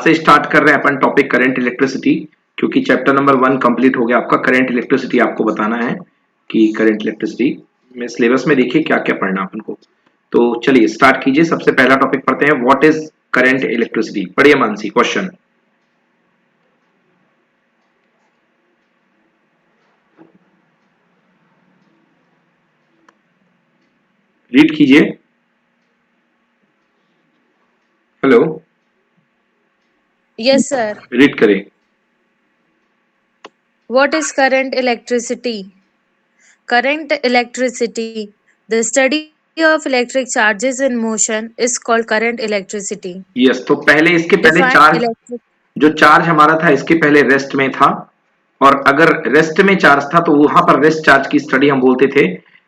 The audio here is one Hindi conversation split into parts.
से स्टार्ट कर रहे हैं अपन टॉपिक करंट इलेक्ट्रिसिटी, क्योंकि चैप्टर नंबर 1 कंप्लीट हो गया आपका। करंट इलेक्ट्रिसिटी आपको बताना है कि करंट इलेक्ट्रिसिटी में सिलेबस में देखिए क्या क्या पढ़ना अपन को। तो चलिए स्टार्ट कीजिए। सबसे पहला टॉपिक पढ़ते हैं, व्हाट इज करंट इलेक्ट्रिसिटी। पढ़िए मानसी क्वेश्चन। रीड कीजिए। Hello, Yes, sir. रीड करें। What is current electricity? Current electricity, the study of electric charges in motion, is called current electricity. Yes, तो पहले इसके पहले Define चार्ज, electric. जो चार्ज हमारा था इसके पहले रेस्ट में था, और अगर रेस्ट में चार्ज था तो वहां पर रेस्ट चार्ज की स्टडी हम बोलते थे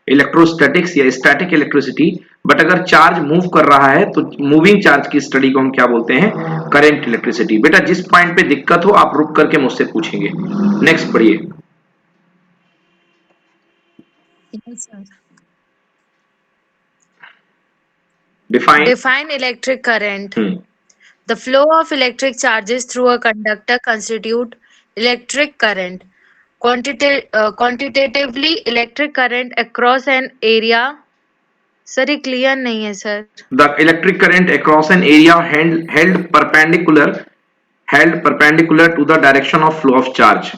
इलेक्ट्रोस्टैटिक्स या स्टैटिक इलेक्ट्रिसिटी। बट अगर चार्ज मूव कर रहा है तो मूविंग चार्ज की स्टडी को हम क्या बोलते हैं, करंट इलेक्ट्रिसिटी। बेटा जिस पॉइंट पे दिक्कत हो आप रुक करके मुझसे पूछेंगे। नेक्स्ट पढ़िए। Yes, sir. Define. Define electric current. The flow of electric charges through a conductor constitute electric current. Quantitatively, electric current across an area. Sir ये क्लियर नहीं है sir. The electric current across an area held perpendicular to the direction of flow of charge.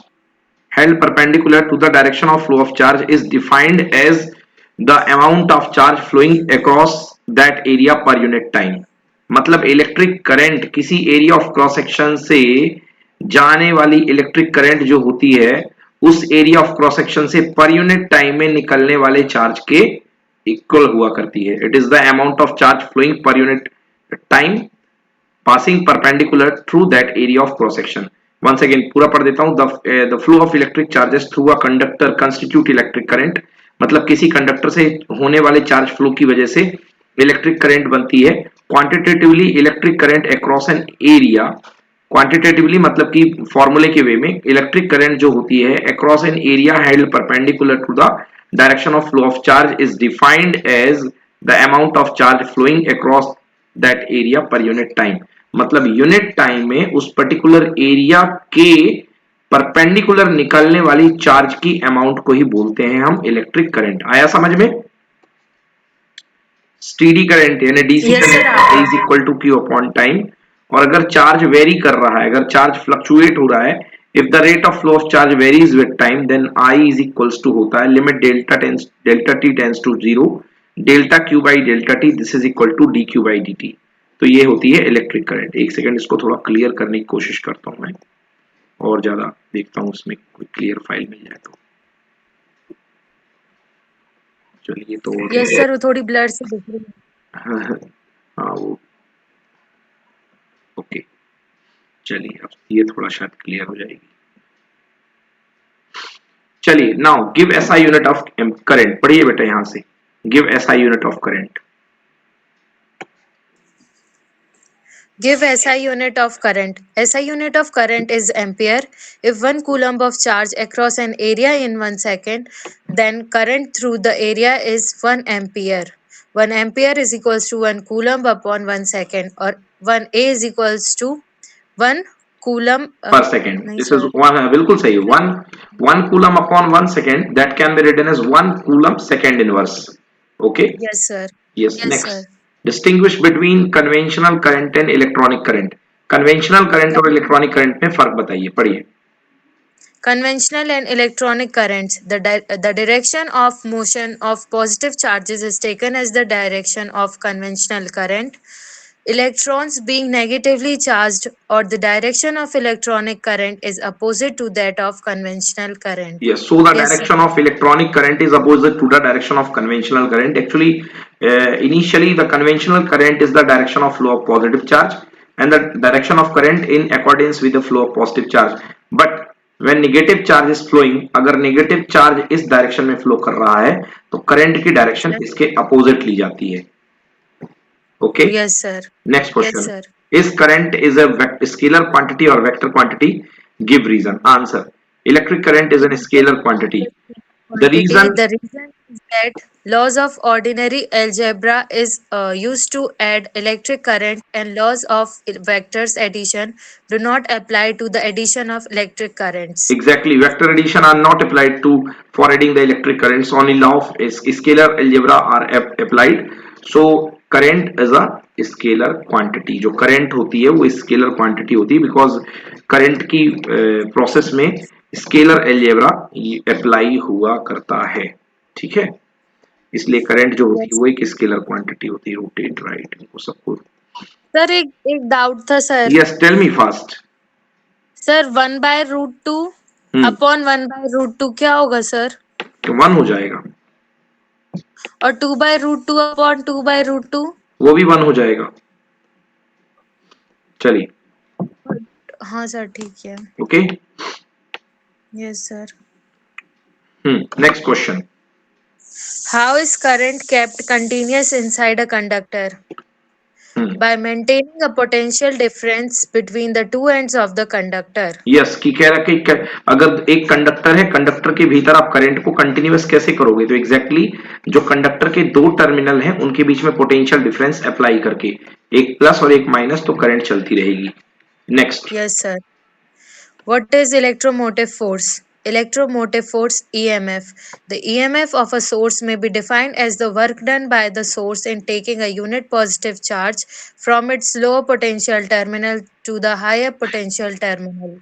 Held perpendicular to the direction of flow of charge is defined as the amount of charge flowing across that area per unit time. मतलब इलेक्ट्रिक करंट किसी एरिया ऑफ क्रॉस सेक्शन से जाने वाली इलेक्ट्रिक करंट जो होती है उस एरिया ऑफ क्रॉस सेक्शन से पर यूनिट टाइम में निकलने वाले चार्ज के इक्वल हुआ करती है। It is the amount of charge flowing per unit time passing perpendicular through that area of cross section. Once again पूरा पढ़ देता हूँ। the flow of electric charges through a conductor constitute electric current. मतलब किसी कंडक्टर से होने वाले चार्ज फ्लो की वजह से इलेक्ट्रिक करंट बनती है। Quantitatively electric current across an area, quantitatively मतलब कि फॉर्मूले के वे में इलेक्ट्रिक करंट जो होती है across an area held perpendicular to the direction of flow of charge is defined as the amount of charge flowing across that area per unit time. मतलब यूनिट टाइम में उस पर्टिकुलर एरिया के परपेंडिकुलर निकलने वाली चार्ज की अमाउंट को ही बोलते हैं हम इलेक्ट्रिक करंट। आया समझ में? स्टेडी करंट यानी DC current is equal to Q upon time. और अगर चार्ज वेरी कर रहा है, अगर चार्ज फ्लक्चुएट हो रहा है, if the rate of flow of charge varies with time then I is equals to होता है limit delta T tends to zero delta Q by delta T, this is equal to D Q by D T. तो ये होती है इलेक्ट्रिक करंट। एक सेकंड इसको थोड़ा क्लियर करने की कोशिश करता हूं मैं, और ज्यादा देखता हूं उसमें कोई क्लियर फाइल मिल जाए तो। चलिए तो यस सर, वो थोड़ी ब्लर से दिख रही है। हाँ वो ओके, चलिए अब ये थोड़ा शायद क्लियर हो जाएगी। चलिए now give SI unit of current. पढ़िए बेटा यहां से, give SI unit of current. Give SI unit of current. SI unit of current is ampere. If 1 coulomb of charge across an area in 1 second, then current through the area is 1 ampere. 1 ampere is equals to 1 coulomb upon 1 second, or 1 A is equals to 1 coulomb per second. This is one, बिल्कुल सही। 1 coulomb upon 1 second, that can be written as 1 coulomb second inverse. Okay? Yes sir. Yes, next. Sir. Distinguish between conventional current and electronic current. Conventional current और electronic current में फर्क बताइए। पढ़िए। Conventional and electronic currents. The direction of motion of positive charges is taken as the direction of conventional current. Electrons being negatively charged, or the direction of electronic current is opposite to that of conventional current. Yes, so the direction of electronic current is opposite to the direction of conventional current. Actually, initially the conventional current is the direction of flow of positive charge and the direction of current in accordance with the flow of positive charge. But when negative charge is flowing, अगर negative charge इस direction में flow कर रहा है तो current की direction इसके opposite ली जाती है। Okay? Yes sir. Next question. Yes sir. Is current is a scalar quantity or vector quantity? Give reason. Answer. Electric current is a scalar quantity. The reason that laws of ordinary algebra is used to add electric current, and laws of vectors addition do not apply to the addition of electric currents. Exactly. Vector addition are not applied to for adding the electric currents. Only law of scalar algebra are applied. So current is a scalar quantity. जो current होती है वो scalar quantity होती है because current की process में scalar algebra apply हुआ करता है. ठीक है. इसलिए करंट जो होती है Yes. वो एक स्केलर क्वांटिटी होती है. रोटेट राइट इनको सबको. सर एक डाउट था sir. Yes tell me fast. Sir 1/√2 upon 1/√2 क्या होगा सर? तो 1 हो जाएगा. और 2/√2 अपॉन 2/√2? वो भी 1 हो जाएगा. चलिए. हाँ सर ठीक है. Okay. Yes sir. Next question. How is current kept continuous inside a conductor? By maintaining a potential difference between the two ends of the conductor. Yes की कह रहा कि अगर एक कंडक्टर है, कंडक्टर के भीतर आप करंट को कंटिन्यूअस कैसे करोगे? तो एग्जैक्टली जो कंडक्टर के दो टर्मिनल हैं उनके बीच में पोटेंशियल डिफरेंस अप्लाई करके, एक प्लस और एक माइनस, तो करंट चलती रहेगी. Next. Yes sir. What is electromotive force? Electromotive force EMF. The EMF of a source may be defined as the work done by the source in taking a unit positive charge from its lower potential terminal to the higher potential terminal.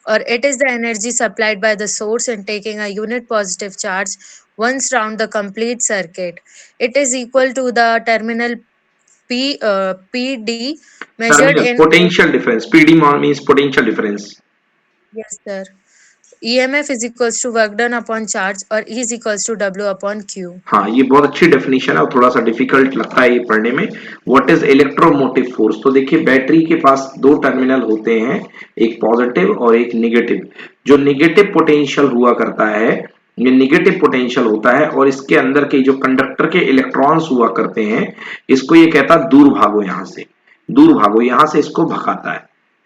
Or it is the energy supplied by the source in taking a unit positive charge once round the complete circuit. It is equal to the terminal PD measured terminal in. Potential difference. PD means potential difference. Yes sir. EMF is equals to work done upon charge और E is equals to W upon Q. हाँ, ये बहुत अच्छी डेफिनेशन है और थोड़ा सा डिफिकल्ट लगता है ये पढ़ने में. What is electromotive force? तो देखिए बैटरी के पास दो टर्मिनल होते हैं, एक पॉजिटिव और एक निगेटिव. जो निगेटिव पोटेंशियल हुआ करता है, ये निगेटिव पोटेंशियल होता है और इसके अंदर के जो कंडक्टर के इलेक्ट्रॉन्स हुआ करते हैं, इसको ये कहता है दूर भागो यहां से, दूर भागो यहां से, इसको भगाता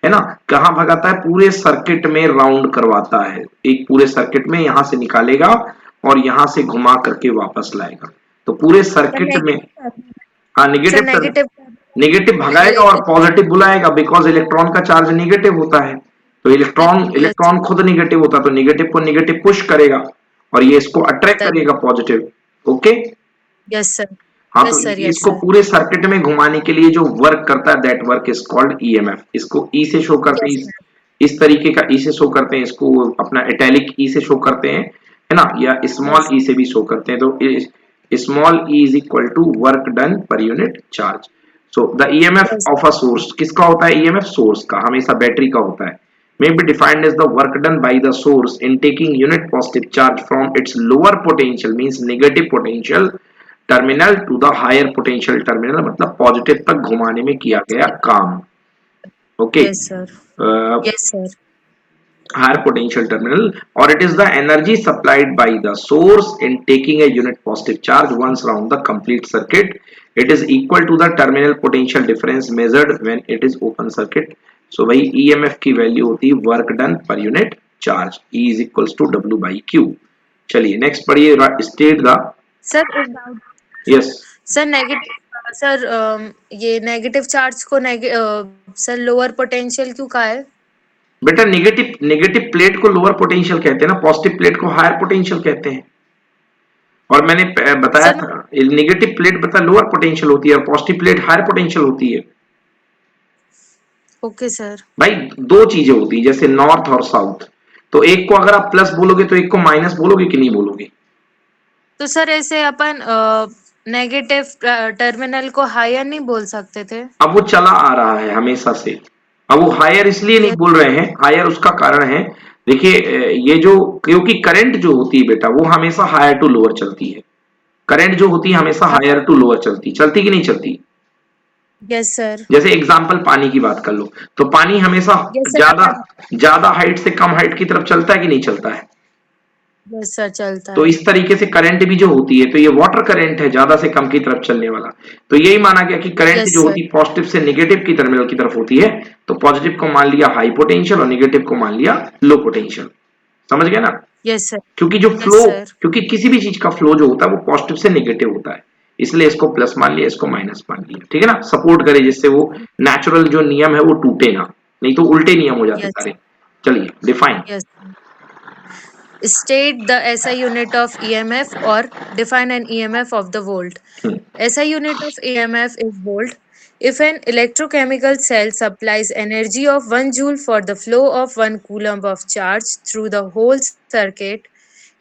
है ना. कहां भगाता है? पूरे सर्किट में राउंड करवाता है. एक पूरे सर्किट में यहां से निकालेगा और यहां से घुमा करके वापस लाएगा. तो पूरे सर्किट में हाँ नेगेटिव निगेटिव भगाएगा और पॉजिटिव बुलाएगा, बिकॉज इलेक्ट्रॉन का चार्ज निगेटिव होता है. तो इलेक्ट्रॉन खुद निगेटिव होता है, तो निगेटिव को निगेटिव पुश करेगा और ये इसको अट्रैक्ट करेगा पॉजिटिव. ओके. Yes sir. हाँ, तो इसको पूरे सर्किट में घुमाने के लिए जो वर्क करता है, that work is called EMF. इसको ई से शो करते हैं, इस तरीके का ई से शो करते हैं, इसको अपना इटैलिक ई से शो करते हैं, है ना, या स्मॉल ई से भी शो करते हैं. तो small E is equal to work done per unit charge. So the EMF of a source, किसका होता है ईएमएफ? सोर्स का, हमेशा बैटरी का होता है. may be defined as the work done by the source in taking unit positive charge from its lower potential means negative potential terminal to the higher potential terminal, मतलब पॉजिटिव तक घुमाने में किया गया काम. Okay. Yes sir. Yes sir. Higher potential terminal, और it is the energy supplied by the source in taking a unit positive charge once round the complete circuit. It is equal to the terminal potential difference measured when it is open circuit. सो भाई ईएमएफ की वैल्यू होती है work done per unit charge. E is equals to W by Q. चलिए नेक्स्ट पढ़िए. State the. सर एक doubt. Yes sir negative sir ये नेगेटिव चार्ज को सर लोअर पोटेंशियल क्यों कहा है? बेटा नेगेटिव प्लेट को लोअर पोटेंशियल कहते हैं ना, पॉजिटिव प्लेट को हायर पोटेंशियल कहते हैं. और मैंने बताया था नेगेटिव प्लेट बता लोअर पोटेंशियल होती है और पॉजिटिव प्लेट हायर पोटेंशियल होती है. Okay sir. भाई दो चीजें होती है, जैसे नॉर्थ और साउथ. तो एक को अगर आप प्लस बोलोगे तो एक को माइनस बोलोगे कि नहीं बोलोगे? तो सर ऐसे अपन नेगेटिव टर्मिनल को हायर नहीं बोल सकते थे? अब वो चला आ रहा है हमेशा से. अब वो हायर इसलिए नहीं बोल रहे हैं, हायर उसका कारण है. देखिए ये जो, क्योंकि करंट जो होती है बेटा वो हमेशा हायर टू लोअर चलती है. करंट जो होती है हमेशा हायर टू लोअर चलती कि नहीं चलती? Yes sir. जैसे एग्जांपल पानी की बात कर लो, तो पानी हमेशा ज्यादा हाइट से कम हाइट की तरफ चलता है कि नहीं चलता है? यस सर चलता है. तो इस तरीके से करंट भी जो होती है, तो ये वाटर करंट है ज्यादा से कम की तरफ चलने वाला. तो यही माना गया कि करंट जो होती है पॉजिटिव से नेगेटिव की टर्मिनल की तरफ होती है. तो पॉजिटिव को मान लिया हाई पोटेंशियल और नेगेटिव को मान लिया लो पोटेंशियल. समझ गए ना? Yes, sir. क्योंकि जो Yes, फ्लो, sir. क्योंकि किसी भी चीज का फ्लो जो होता है वो पॉजिटिव से नेगेटिव होता है, इसलिए इसको प्लस मान लिया, इसको माइनस मान लिया, ठीक है ना, सपोर्ट करे जिससे वो नेचुरल जो नियम है वो टूटे ना, नहीं तो उल्टे नियम हो जाते Yes. सारे। चलिए define. Yes. State the SI unit of EMF or define an EMF of the volt. SI unit of EMF is volt. If an electrochemical cell supplies energy of 1 joule for the flow of 1 coulomb of charge through the whole circuit,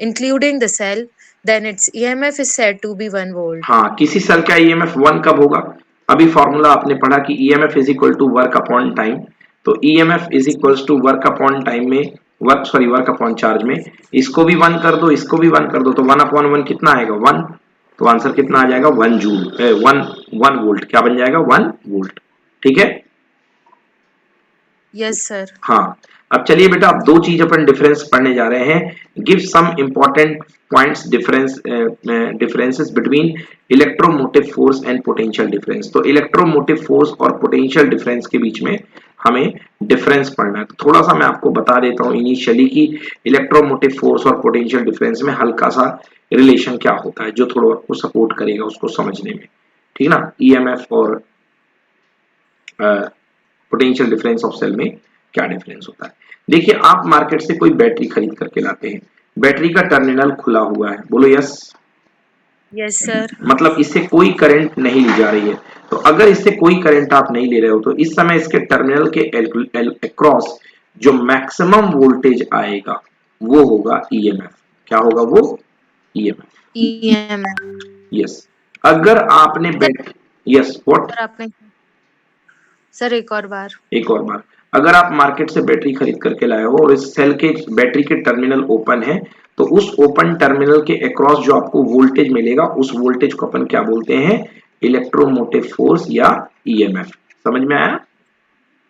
including the cell, then its EMF is said to be 1 volt. हाँ, किसी सेल का ईएमएफ 1 कब होगा? अभी फॉर्मूला आपने पढ़ा कि EMF is equal to work upon time, तो EMF is equals to work upon time में वर्क अपॉन चार्ज में, इसको भी 1 कर दो, इसको भी 1 कर दो, तो 1 अपॉन 1 कितना आएगा? 1। तो आंसर कितना आ जाएगा? 1 जूल, 1 वोल्ट। क्या बन जाएगा? 1 वोल्ट। ठीक है। Yes, sir. हाँ, अब चलिए बेटा, अब दो चीज अपन डिफरेंस पढ़ने जा रहे हैं। Give some important points differences between electromotive force and potential difference. तो इलेक्ट्रोमोटिव फोर्स और पोटेंशियल डिफरेंस के बीच में हमें डिफरेंस पढ़ना है। तो थोड़ा सा मैं आपको बता देता हूँ इनिशियली कि इलेक्ट्रोमोटिव फोर्स और पोटेंशियल डिफरेंस में हल्का सा रिलेशन क्या होता है, जो थोड़ा आपको सपोर्ट करेगा उसको समझने में, ठीक ना। ईएमएफ और पोटेंशियल डिफरेंस ऑफ सेल में क्या डिफरेंस होता है। देखिए, आप मार्केट से कोई बैटरी खरीद करके लाते हैं, बैटरी का टर्मिनल खुला हुआ है, बोलो यस। Yes, sir. मतलब इससे कोई करंट नहीं ली जा रही है। तो अगर इससे कोई करंट आप नहीं ले रहे हो तो इस समय इसके टर्मिनल के अक्रॉस जो मैक्सिमम वोल्टेज आएगा वो होगा ईएमएफ। क्या होगा वो? ईएमएफ। EMF. यस। अगर आपने यस व्हाट? सर आपने सर एक और बार। एक और बार, अगर आप मार्केट से बैटरी खरीद करके लाए हो और इस सेल के बैटरी के टर्मिनल ओपन है, तो उस ओपन टर्मिनल के अक्रॉस जो आपको वोल्टेज मिलेगा उस वोल्टेज को अपन क्या बोलते हैं? इलेक्ट्रोमोटिव फोर्स या ईएमएफ। समझ में आया?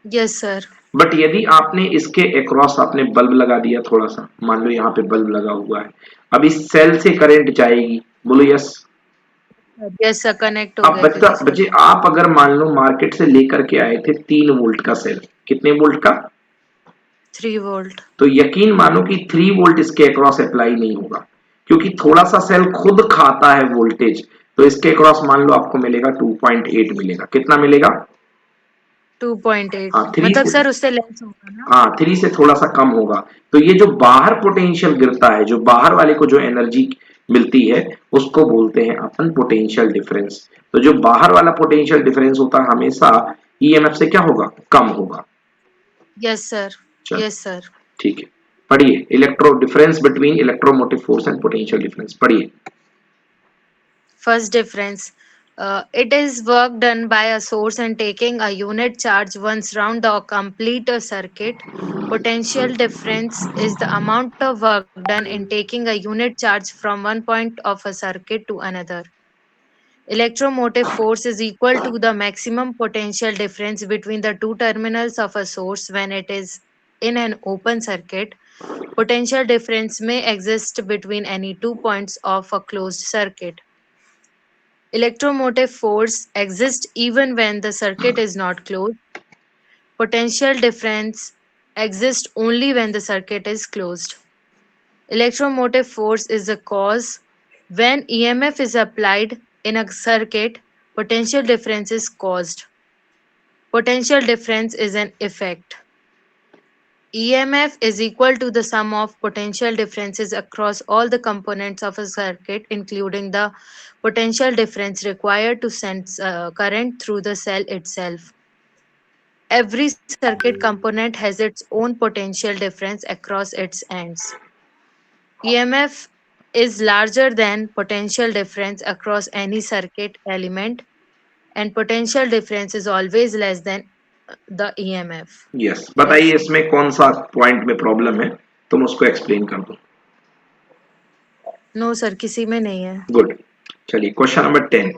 Yes sir. बट यदि आपने इसके अक्रॉस आपने बल्ब लगा दिया, थोड़ा सा मान लो यहाँ पे बल्ब लगा हुआ है, अब इस सेल से करंट जाएगी, बोलो यस। यस सर, कनेक्ट हो अब गया क्योंकि सर बच्चे आप अगर मान लो मार्केट से लेकर के आए थे 3 वोल्ट का सेल, कितने वोल्ट का? 3 वोल्ट। तो यकीन मानो कि 3 वोल्ट इसके अक्रॉस अप्लाई नहीं होगा, क्योंकि थोड़ा सा सेल खुद खाता है वोल्टेज। तो इसके अक्रॉस मान लो आपको मिलेगा 2.8 मिलेगा। कितना मिलेगा? 2.8 हाँ, 3 मतलब से, सर उससे लेस होगा ना? हाँ 3 से थोड़ा सा कम होगा। तो ये जो बाहर पोटेंशियल गिरता है, जो बाहर वाले को जो एनर्जी मिलती है उसको बोलते हैं अपन पोटेंशियल डिफरेंस। तो जो बाहर वाला पोटेंशियल डिफरेंस होता है हमेशा ईएमएफ से क्या होगा? कम होगा। Yes sir. चलो यस सर। ठीक है, पढ़िए electro difference between electromotive force and potential difference, पढ़िए। First difference. It is work done by a source and taking a unit charge once round the complete circuit. Potential difference is the amount of work done in taking a unit charge from one point of a circuit to another. Electromotive force is equal to the maximum potential difference between the two terminals of a source when it is in an open circuit. Potential difference may exist between any 2 points of a closed circuit. Electromotive force exists even when the circuit is not closed. Potential difference exists only when the circuit is closed. Electromotive force is the cause. When EMF is applied in a circuit, potential difference is caused. Potential difference is an effect. EMF is equal to the sum of potential differences across all the components of a circuit, including the potential difference required to send current through the cell itself. Every circuit component has its own potential difference across its ends. EMF is larger than potential difference across any circuit element, and potential difference is always less than the EMF. Yes, बताइए इसमें कौन सा पॉइंट में प्रॉब्लम है, तुम उसको एक्सप्लेन कर दो। नो सर, किसी में नहीं है। गुड। चलिए question number 10।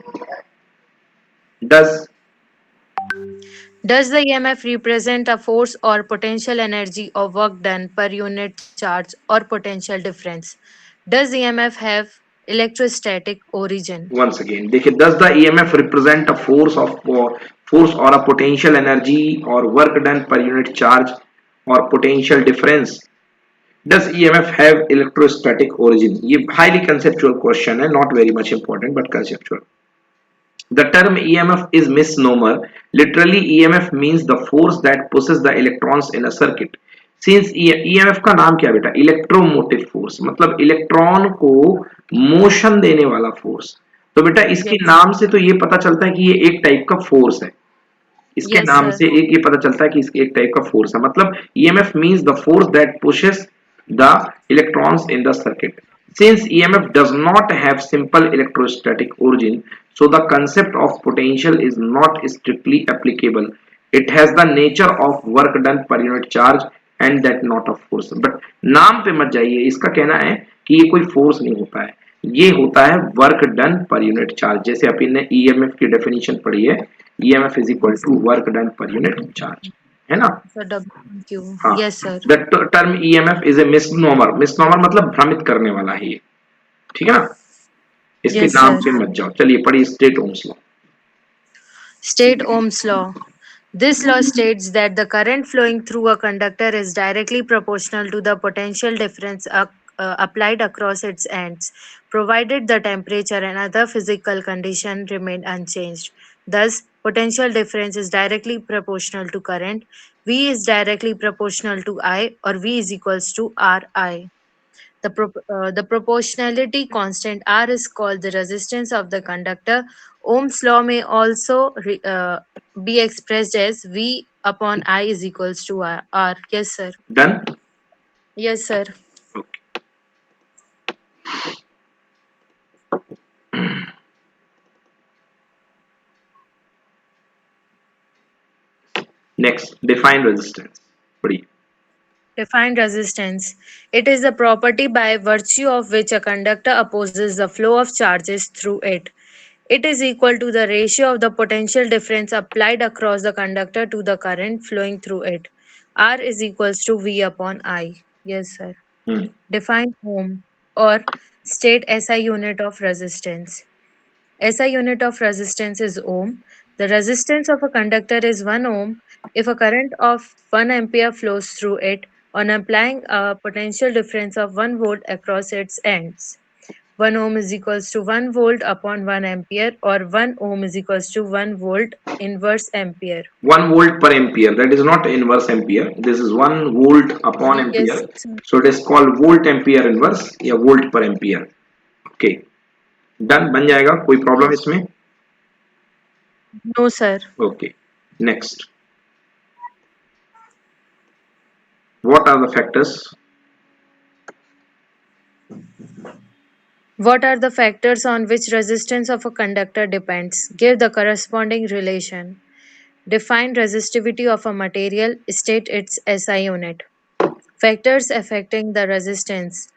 Does Does the EMF represent a force or potential energy or work done per unit charge or potential difference? Does EMF have electrostatic origin? once again देखिए, does the EMF represent a force or a potential energy or work done per unit charge or potential difference? Does EMF have electrostatic origin? ये highly conceptual question है, not very much important but conceptual. The term EMF is misnomer. Literally, EMF means the force that pushes the electrons in a circuit. Since EMF का नाम क्या बेटा? इलेक्ट्रोमोटिव फोर्स, मतलब इलेक्ट्रॉन को मोशन देने वाला फोर्स. तो बेटा इसके Yes. नाम से तो ये पता चलता है कि ये एक टाइप का फोर्स है. इसके Yes, नाम sir. से एक ये पता चलता है कि इसके एक टाइप का फोर्स है. मतलब EMF means the force that pushes the electrons in the circuit. Since EMF does not have simple electrostatic origin, so the concept of potential is not strictly applicable. It has the nature of work done per unit charge and that not of force. But नाम पे मत जाइए. इसका कहना है कि ये कोई फोर्स नहीं होता है, ये होता है work done per unit charge. जैसे अपन ने ईएमएफ की डेफिनेशन पढ़ी है, EMF is equal to work done per unit charge, है ना. So WQ. हाँ, Yes, sir. The term EMF is a misnomer. Misnomer मतलब भ्रमित करने वाला है ये, ठीक है ना. इसके Yes, नाम sir. पे मत जाओ. चलिए पढ़िए state Ohm's law. State Ohm's law. This law states that the current flowing through a conductor is directly proportional to the potential difference applied across its ends, provided the temperature and other physical conditions remain unchanged. Thus, potential difference is directly proportional to current. V is directly proportional to I, or V is equals to Ri. The proportionality constant R is called the resistance of the conductor. Ohm's law may also be expressed as V upon I is equals to R. Yes, sir. Done. Yes, sir. Okay. Next define resistance. पढ़िए. Defined resistance. It is the property by virtue of which a conductor opposes the flow of charges through it. It is equal to the ratio of the potential difference applied across the conductor to the current flowing through it. R is equals to V upon I. Yes, sir. Define ohm or state SI unit of resistance. SI unit of resistance is ohm. The resistance of a conductor is 1 ohm. If a current of 1 ampere flows through it on applying a potential difference of 1 volt across its ends. 1 ohm is equals to 1 volt upon 1 ampere, or 1 ohm is equals to 1 volt inverse ampere. 1 volt per ampere, that is not inverse ampere, this is 1 volt upon Yes, ampere, sir. so it is called volt ampere inverse या volt per ampere. Okay, done. बन जाएगा. कोई प्रॉब्लम Yes. इसमें? No, sir. Okay. Next, what are the factors? What are the factors on which resistance of a conductor depends? Give the corresponding relation. Define resistivity of a material, state its SI unit. Factors affecting the resistance.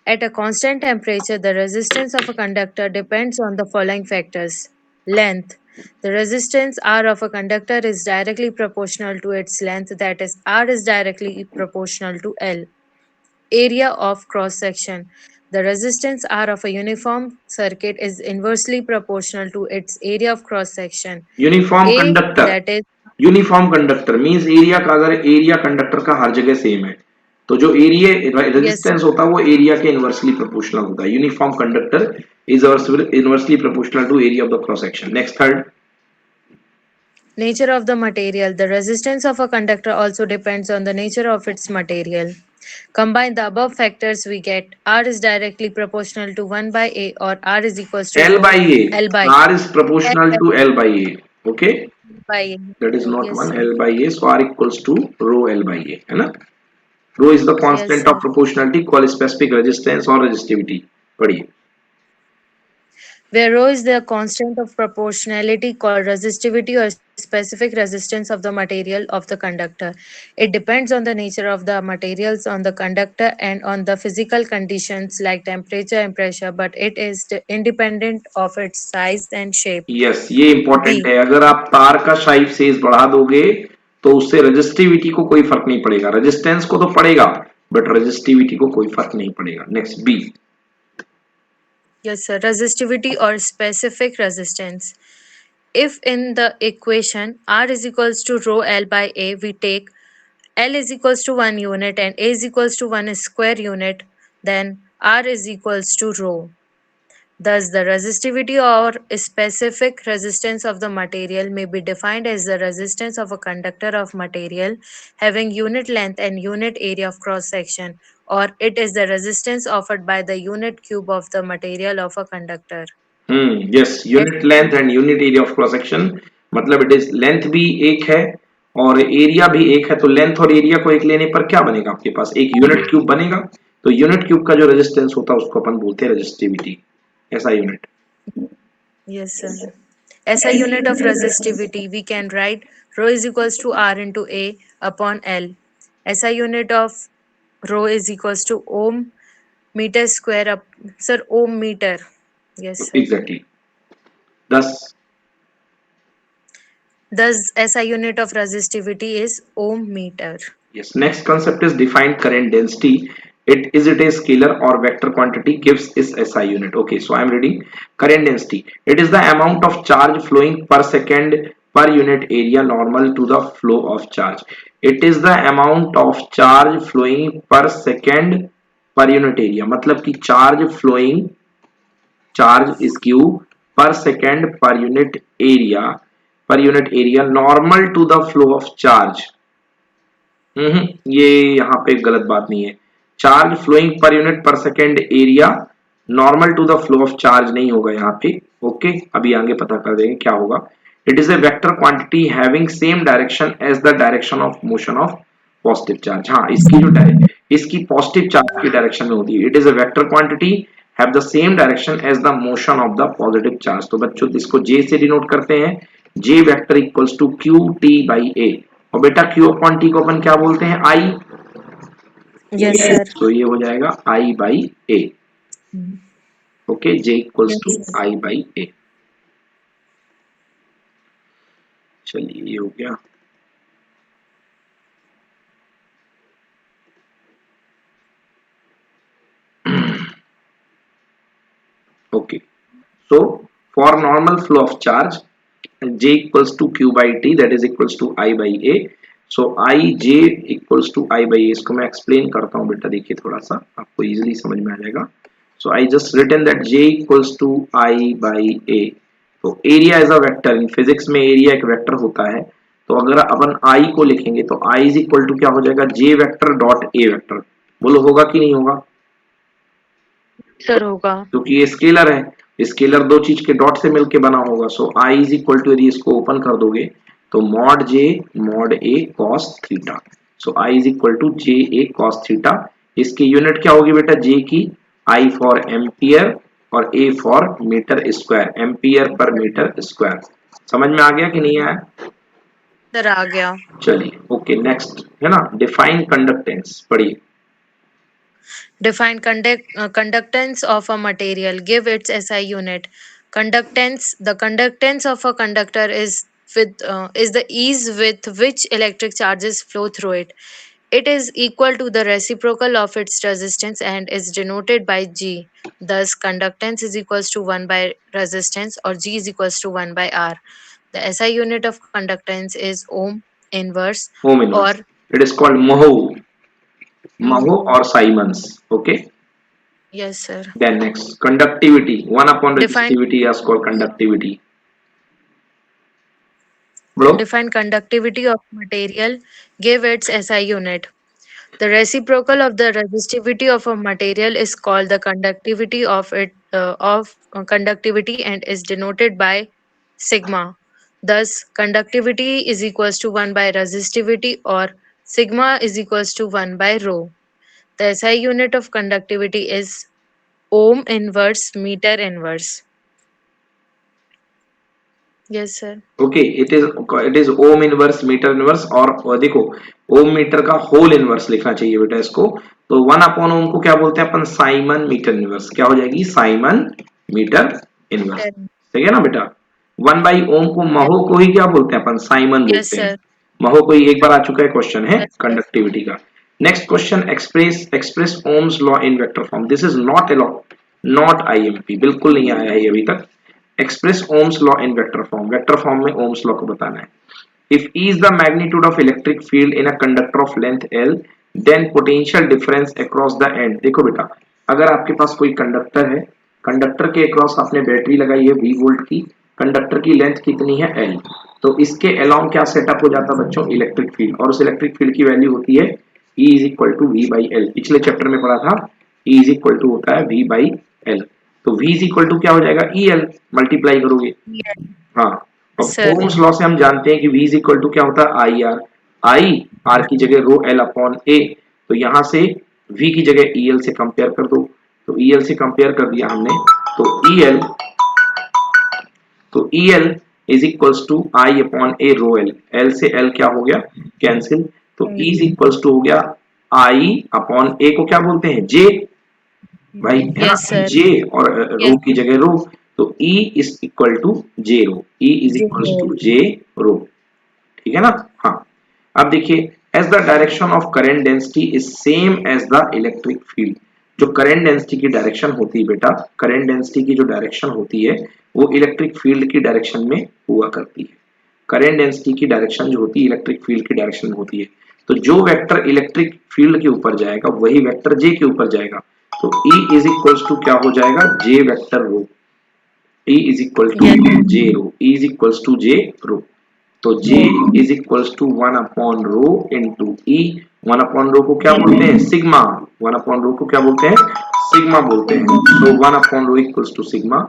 At a constant temperature, the resistance of a conductor depends on the following factors. Length. The resistance R of a conductor is directly proportional to its length, that is, R is directly proportional to L. Area of cross section. The resistance R of a uniform circuit is inversely proportional to its area of cross section. Uniform A, conductor. that is, uniform conductor means area का, अगर एरिया कंडक्टर का हर जगह सेम है तो जो एरिया yes, रेजिस्टेंस होता है वो एरिया के इनवर्सली प्रोपोर्शनल होता है. Uniform conductor is inversely proportional to area of the cross section. Next, third. nature of the material. The resistance of a conductor also depends on the nature of its material. Combine the above factors, we get R is directly proportional to 1 by A, or R is equals to L rho by A. L by R is L proportional to L by A. Okay, by A. that is not Yes, 1. sir. L by A, so R equals to rho L by A, है ना. Rho is the Yes, constant sir. of proportionality called specific resistance or resistivity. पढ़िए. Where rho is the constant of proportionality called resistivity or specific resistance of the material of the conductor. It depends on the nature of the materials on the conductor and on the physical conditions like temperature and pressure, but it is independent of its size and shape. Yes, ये इंपॉर्टेंट B. है. अगर आप तार का साइज बढ़ा दोगे तो उससे रेजिस्टिविटी को कोई फर्क नहीं पड़ेगा. रेजिस्टेंस को तो पड़ेगा बट रेजिस्टिविटी को कोई फर्क नहीं पड़ेगा. Next, B. Yes, sir. Resistivity or specific resistance. If in the equation R is equals to rho L by A, we take L is equals to 1 unit and A is equals to 1 square unit, then R is equals to rho. Thus, the resistivity or specific resistance of the material may be defined as the resistance of a conductor of material having unit length and unit area of cross section, or it is the resistance offered by the unit cube of the material of a conductor. yes, unit length and unit area of cross section, मतलब इट इज लेंथ भी एक है और एरिया भी एक है, तो लेंथ और एरिया को एक लेने पर क्या बनेगा आपके पास, एक यूनिट क्यूब बनेगा। तो यूनिट क्यूब का जो रेजिस्टेंस होता है उसको अपन बोलते हैं रेजिस्टिविटी, ऐसा unit. Yes, sir. SI unit of resistivity, we can write rho is equals to R into A upon L. SI unit of rho is equals to ohm meter square up, sir, ohm meter. Yes, sir. Exactly, thus Thus, SI unit of resistivity is ohm meter. yes, next concept is defined current density. It a scalar or vector quantity, gives its SI unit. Okay, so I am reading current density. It is the amount of charge flowing per second per unit area normal to the flow of charge. It is the amount of charge flowing per second per unit area, मतलब कि charge is q per second per unit area normal to the flow of charge. ये यहाँ पे गलत बात नहीं है, charge flowing per unit per second area normal to the flow of charge नहीं होगा यहाँ पे। ओके, अभी आगे पता कर देंगे क्या होगा। It is a vector quantity having same direction as the direction of motion of positive charge. हाँ, इसकी जो इसकी पॉजिटिव चार्ज की डायरेक्शन में होती है। It is a vector quantity have the same direction as the motion of the positive charge. तो बच्चों इसको जे से डिनोट करते हैं, जे vector equals to Q T by ए, और बेटा क्यू अपॉन टी को अपन क्या बोलते हैं, आई। Yes, sir. तो ये हो जाएगा आई by A. Okay, J equals Yes, to sir. I by ए। चलिए ये हो गया। Okay, so for normal flow of charge j equals to q by t, that is equals to I by a. so I j equals to I by a, इसको मैं एक्सप्लेन करता हूँ बेटा, देखिए थोड़ा सा आपको इजीली समझ में आ जाएगा। so I just written that j equals to I by a। तो area as a vector, in physics में एरिया एक वेक्टर होता है, तो अगर अपन I को लिखेंगे तो I इज इक्वल टू क्या हो जाएगा, j vector dot a vector. बोलो होगा कि नहीं होगा? सर होगा, क्योंकि ये स्केलर है, स्केलर दो चीज के डॉट से मिलके बना होगा। So I is equal to, यदि इसको ओपन कर दोगे तो mod J mod A cos theta. So I is equal to J A cos theta. इसकी यूनिट क्या होगी बेटा, जे की, आई फॉर एम्पियर और A for metre square, ampere per metre square. समझ में आ गया कि नहीं आया? सर आ गया। चलिए ओके, नेक्स्ट है ना, डिफाइन कंडक्टेंस, पढ़िए। Define conductance of a material. Give its SI unit. Conductance. The conductance of a conductor is the ease with which electric charges flow through it. It is equal to the reciprocal of its resistance and is denoted by G. Thus, conductance is equals to 1 by resistance, or G is equals to 1 by R. The SI unit of conductance is ohm inverse ohm or inverse, it is called mho mho. और siemens. Okay, Yes, sir. then next conductivity, 1 upon Define resistivity is called conductivity. Bro, Define conductivity of material. Give its SI unit. The reciprocal of the resistivity of a material is called the conductivity of conductivity and is denoted by sigma. Thus, conductivity is equals to 1 by resistivity, or sigma is equals to 1 by rho. The SI unit of conductivity is ohm inverse meter inverse. Yes, sir. okay, it is ohm inverse meter inverse, और देखो ओम मीटर का होल इनवर्स लिखना चाहिए बेटा इसको। तो 1 अपॉन ओम को क्या बोलते हैं अपन, साइमन मीटर इनवर्स। क्या हो जाएगी, साइमन मीटर इनवर्स। ठीक है ना बेटा। 1 बाई ओम को, महो को ही क्या बोलते हैं अपन, साइमन Yes, बोलते हैं। sir. महो को ही एक बार आ चुका है क्वेश्चन है Yes, sir. कंडक्टिविटी का। Next question, express ohms law in vector form. This is not a law, not IMP, बिल्कुल नहीं आया है अभी तक। एक्सप्रेस ओम्स लॉ इन वेक्टर फॉर्म, वेक्टर फॉर्म में ओम्स लॉ को बताना है। If E is the magnitude of electric field in a conductor of length L, then potential difference across the end. देखो बेटा, अगर आपके पास कोई कंडक्टर है, कंडक्टर के अक्रॉस आपने बैटरी लगाई है V वोल्ट की, कंडक्टर की लेंथ कितनी है L, तो इसके अलोंग क्या सेटअप हो जाता है बच्चों, इलेक्ट्रिक फील्ड, और उस इलेक्ट्रिक फील्ड की वैल्यू होती है E is equal to V by L. पिछले चैप्टर में पढ़ा था E इज इक्वल टू होता है V बाई एल, तो V इज इक्वल टू क्या हो जाएगा, ई एल, मल्टीप्लाई करोगे। Yes, हाँ, अब sir. ओम्स लॉ से हम जानते हैं कि V इज इक्वल टू क्या होता है, आई आर, आई आर की जगह रो एल अपॉन ए, तो यहां से V की जगह ई एल से कंपेयर कर दो, तो ई एल से कंपेयर कर दिया हमने, तो ई एल, तो E L is equals to I upon A rho L, L से एल क्या हो गया, कैंसिल, तो ई इज इक्वल्स टू हो गया आई अपॉन ए को क्या बोलते हैं, जे, भाई है ना, Yes, sir. जे, और रो Yes. की जगह रो, तो E is equal to J rho, E is equal to J rho, ठीक है ना। हाँ, अब देखिए, as the direction of current density is same as the electric field, जो करंट डेंसिटी की डायरेक्शन होती है बेटा, करंट डेंसिटी की जो डायरेक्शन होती है वो इलेक्ट्रिक फील्ड की डायरेक्शन में हुआ करती है। करंट डेंसिटी की डायरेक्शन जो होती है इलेक्ट्रिक फील्ड की डायरेक्शन में होती है, तो जो वेक्टर इलेक्ट्रिक फील्ड के ऊपर जाएगा वही वेक्टर जे के ऊपर जाएगा, तो E इज इक्वल्स टू क्या हो जाएगा, J vector rho, E is equal to Yes. J rho, E is equals to J rho, तो J is equals to 1 upon rho into E, 1 upon rho को क्या बोलते हैं, सिग्मा, 1 अपॉन रो को क्या बोलते हैं, सिग्मा बोलते हैं, so 1 upon rho equals to sigma,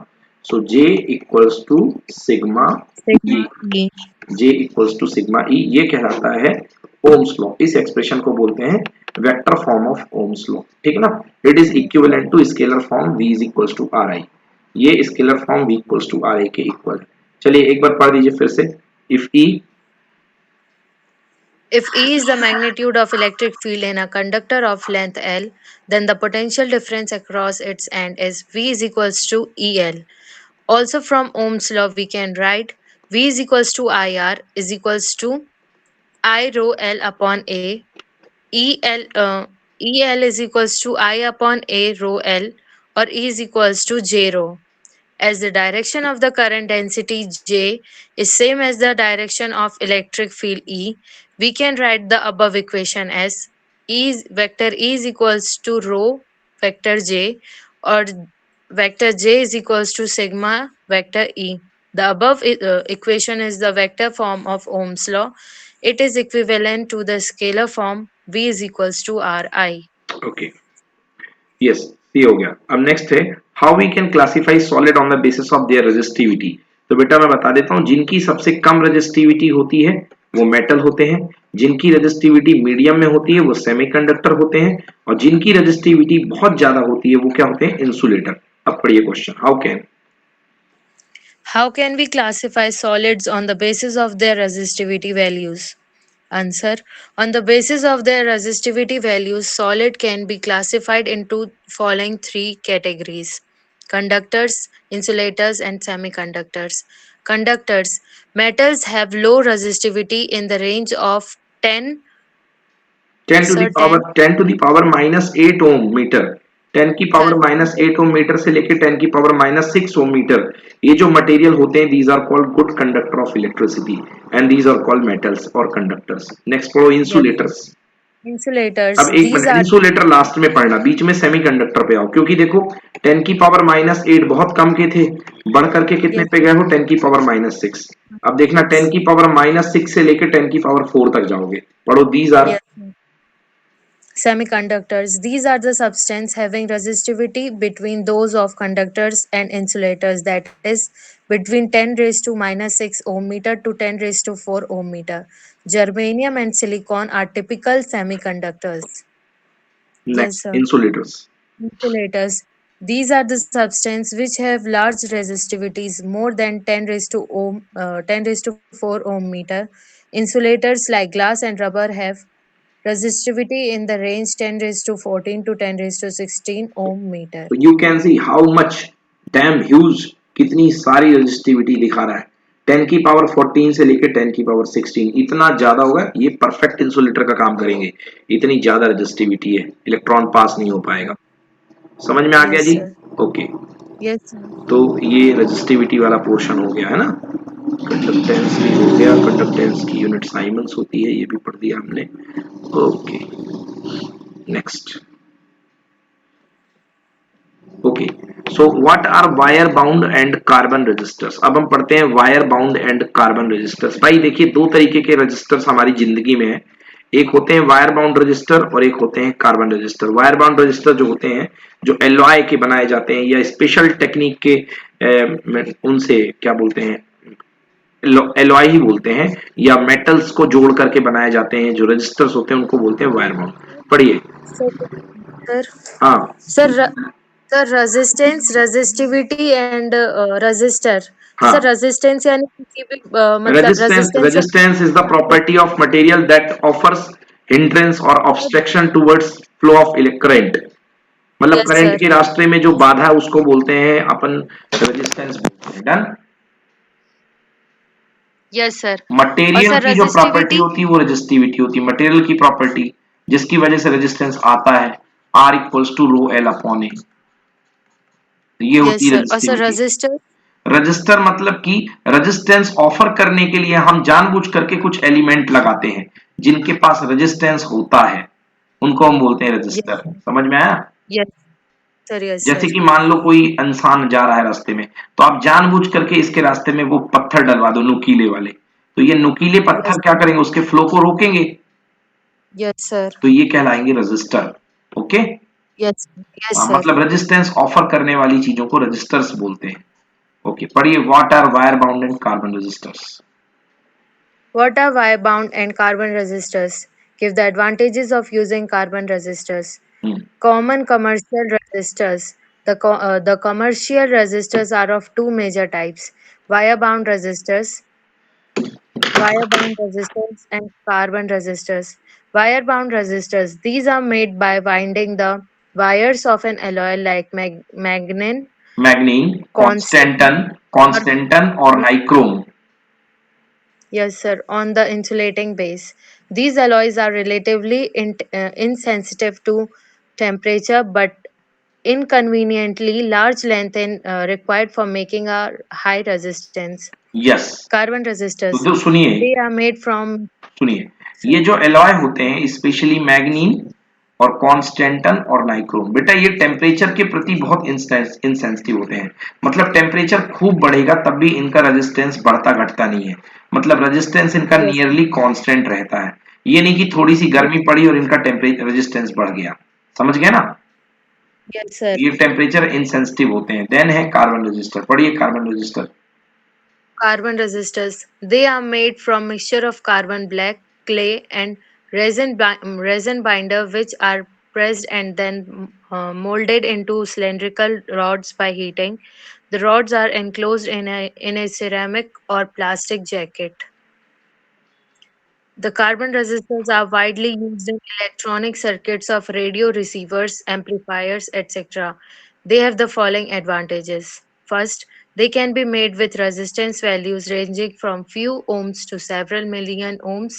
so J equals to sigma E, E. J equals to sigma E, ये कहलाता है ओम्स लॉ, इस एक्सप्रेशन को बोलते हैं vector form of Ohm's law, ठीक है ना। It is equivalent to scalar form V is equals to R I, ये scalar form V equals to R I के इक्वल है। चलिए एक बार पढ़ दीजिए फिर से, if E, If E is the magnitude of electric field in a conductor of length L, then the potential difference across its end is V is equals to EL. Also from Ohm's law, we can write V is equals to IR is equals to I rho L upon A. EL is equals to I upon A rho L, or E is equals to J rho. As the direction of the current density J is same as the direction of electric field E, we can write the above equation as vector E is equals to rho vector J, or vector J is equals to sigma vector E. The above equation is the vector form of Ohm's law. It is equivalent to the scalar form V is equals to Ri. Okay, yes, ये हो गया। अब नेक्स्ट है, how we can classify solid on the basis of their resistivity. तो बेटा मैं बता देता हूं, जिनकी सबसे कम रेजिस्टिविटी होती है वो मेटल होते हैं, जिनकी रेजिस्टिविटी मीडियम में होती है वो सेमीकंडक्टर होते हैं, और जिनकी रेजिस्टिविटी बहुत ज्यादा होती है वो क्या होते हैं, इंसुलेटर। अब पढ़िए question, How can we classify solids on the basis of their resistivity values? Answer. On the basis of their resistivity values, solid can be classified into following three categories: conductors, insulators, and semiconductors. Conductors. Metals have low resistivity in the range of 10 10 to the sir, power 10 10 to the power -8 ohm metre, 10 की पावर -8 ओम मीटर से लेके 10 की पावर -6 ओम मीटर, ये जो मटेरियल होते हैं these are called good conductor of electricity and these are called metals और कंडक्टर्स। नेक्स्ट पढ़ो, yes. इंसुलेटर्स। Insulators. अब एक These minute, are insulator last में पढ़ना, बीच में सेमीकंडक्टर पे आओ, क्योंकि देखो 10 की पावर -8 बहुत कम के थे, बढ़ करके कितने yes, पे गए हो, 10 की पावर -6। अब देखना 10 की पावर -6 से लेके 10 की पावर 4 तक जाओगे, पढ़ो, these are yes. Semiconductors. These are the substances having resistivity between those of conductors and insulators, that is, between 10 raised to -6 ohm meter to 10 raised to 4 ohm meter. Germanium and silicon are typical semiconductors. Yes, next sir. Insulators. Insulators. These are the substances which have large resistivities more than 10 raised to 4 ohm meter. Insulators like glass and rubber have resistivity in the range 10 raised to 14 to 10 raised to 16 ohm meter. You can see how much dam huge, कितनी सारी रेजिस्टिविटी दिखा रहा है, 10 की पावर 14 से लेकर 10 की पावर 16, इतना ज्यादा होगा, ये परफेक्ट इंसुलेटर का काम करेंगे, इतनी ज्यादा रेजिस्टिविटी है, इलेक्ट्रॉन पास नहीं हो पाएगा। समझ में आ गया Yes, जी, sir. ओके। Yes sir. तो ये रेजिस्टिविटी वाला पोर्शन हो गया है ना। कंडक्टेंस भी हो गया, कंडक्टेंस की यूनिट साइमन्स होती है, ये भी पढ़ दिया हमने। Okay, next. Okay, so what are wire bound and carbon resistors. अब हम पढ़ते हैं wire bound and carbon resistors. भाई देखिए, दो तरीके के रेजिस्टर्स हमारी जिंदगी में है। एक होते हैं वायर बाउंड रजिस्टर और एक होते हैं carbon register. Wire bound register जो होते हैं, जो एलॉय के बनाए जाते हैं या स्पेशल टेक्निक के उनसे क्या बोलते हैं, एलॉय ही बोलते हैं, या मेटल्स को जोड़ करके बनाए जाते हैं, जो रजिस्टर्स होते हैं उनको बोलते हैं वायर बाउंड। पढ़िए। सर हाँ sir sir resistance, resistivity and register. Sir हाँ। रेजिस्टेंस यानी किसी भी मतलब Resistance resistance resistance is the यानी property of material that offers hindrance or obstruction towards flow of current। मतलब यस करंट सर। के रास्ते में जो बाधा है उसको बोलते हैं अपन रेजिस्टेंस बोलते हैं। डन। Yes sir. और मटेरियल सर की जो प्रॉपर्टी रेजिस्टिविटी। होती है वो रेजिस्टिविटी होती है। मटेरियल की प्रॉपर्टी जिसकी वजह से रेजिस्टेंस आता है, R equals to rho L upon A, ये होती यस है सर। और सर रेजिस्टिविटी। रजिस्टर। रजिस्टर मतलब कि रेजिस्टेंस ऑफर करने के लिए हम जानबूझ करके कुछ एलिमेंट लगाते हैं जिनके पास रेजिस्टेंस होता है, उनको हम बोलते हैं यस रजिस्टर। सर। समझ में आया। Yes sir. यस जैसे सर। कि मान लो कोई इंसान जा रहा है रास्ते में, तो आप जानबूझ करके इसके रास्ते में वो पत्थर डलवा दो नुकीले वाले, तो ये नुकीले यस पत्थर क्या करेंगे, उसके फ्लो को रोकेंगे, यस सर। तो ये कहलाएंगे resistor. Okay. Yes yes sir. मतलब रेजिस्टेंस ऑफर करने वाली चीजों को रजिस्टर्स बोलते हैं। ओके, पढ़िए। What are wire bound and carbon resistors. What are wire bound and carbon resistors? Give the advantages of using carbon resistors. Common commercial resistors. The commercial resistors are of two major types: wire bound resistors, and carbon resistors. Wire bound resistors. These are made by winding the wires of an alloy like magnin, मैग्नीन, constant, constantan, or constantan और nichrome. yes, sir, on the insulating base. These alloys are relatively insensitive to temperature but inconveniently large length and required for making a high resistance. Yes. Carbon resistors. तो सुनिए, They are made from. सुनिए, ये Sir. जो एलॉय होते हैं स्पेशली मैग्नीन और कॉन्स्टेंटन और नाइक्रोम, बेटा ये टेम्परेचर के प्रति बहुत इंसेंसिटिव होते हैं। मतलब टेम्परेचर खूब बढ़ेगा तब भी इनका रेजिस्टेंस बढ़ता घटता नहीं है। मतलब रेजिस्टेंस इनका Yes. नियरली कांस्टेंट रहता है। ये नहीं कि थोड़ी सी Yes. गर्मी पड़ी और इनका टेम्परेचर रेजिस्टेंस बढ़ गया। समझ गए ना। Yes, sir. ये टेम्परेचर इंसेंसिटिव होते हैं। देन है कार्बन रजिस्टर। पढ़िए carbon register. Carbon resistors. They are made from mixture of carbon black, clay, and resin binder, which are pressed and then molded into cylindrical rods by heating. The rods are enclosed in a ceramic or plastic jacket. The carbon resistors are widely used in electronic circuits of radio receivers, amplifiers, etc. They have the following advantages. First, they can be made with resistance values ranging from few ohms to several million ohms.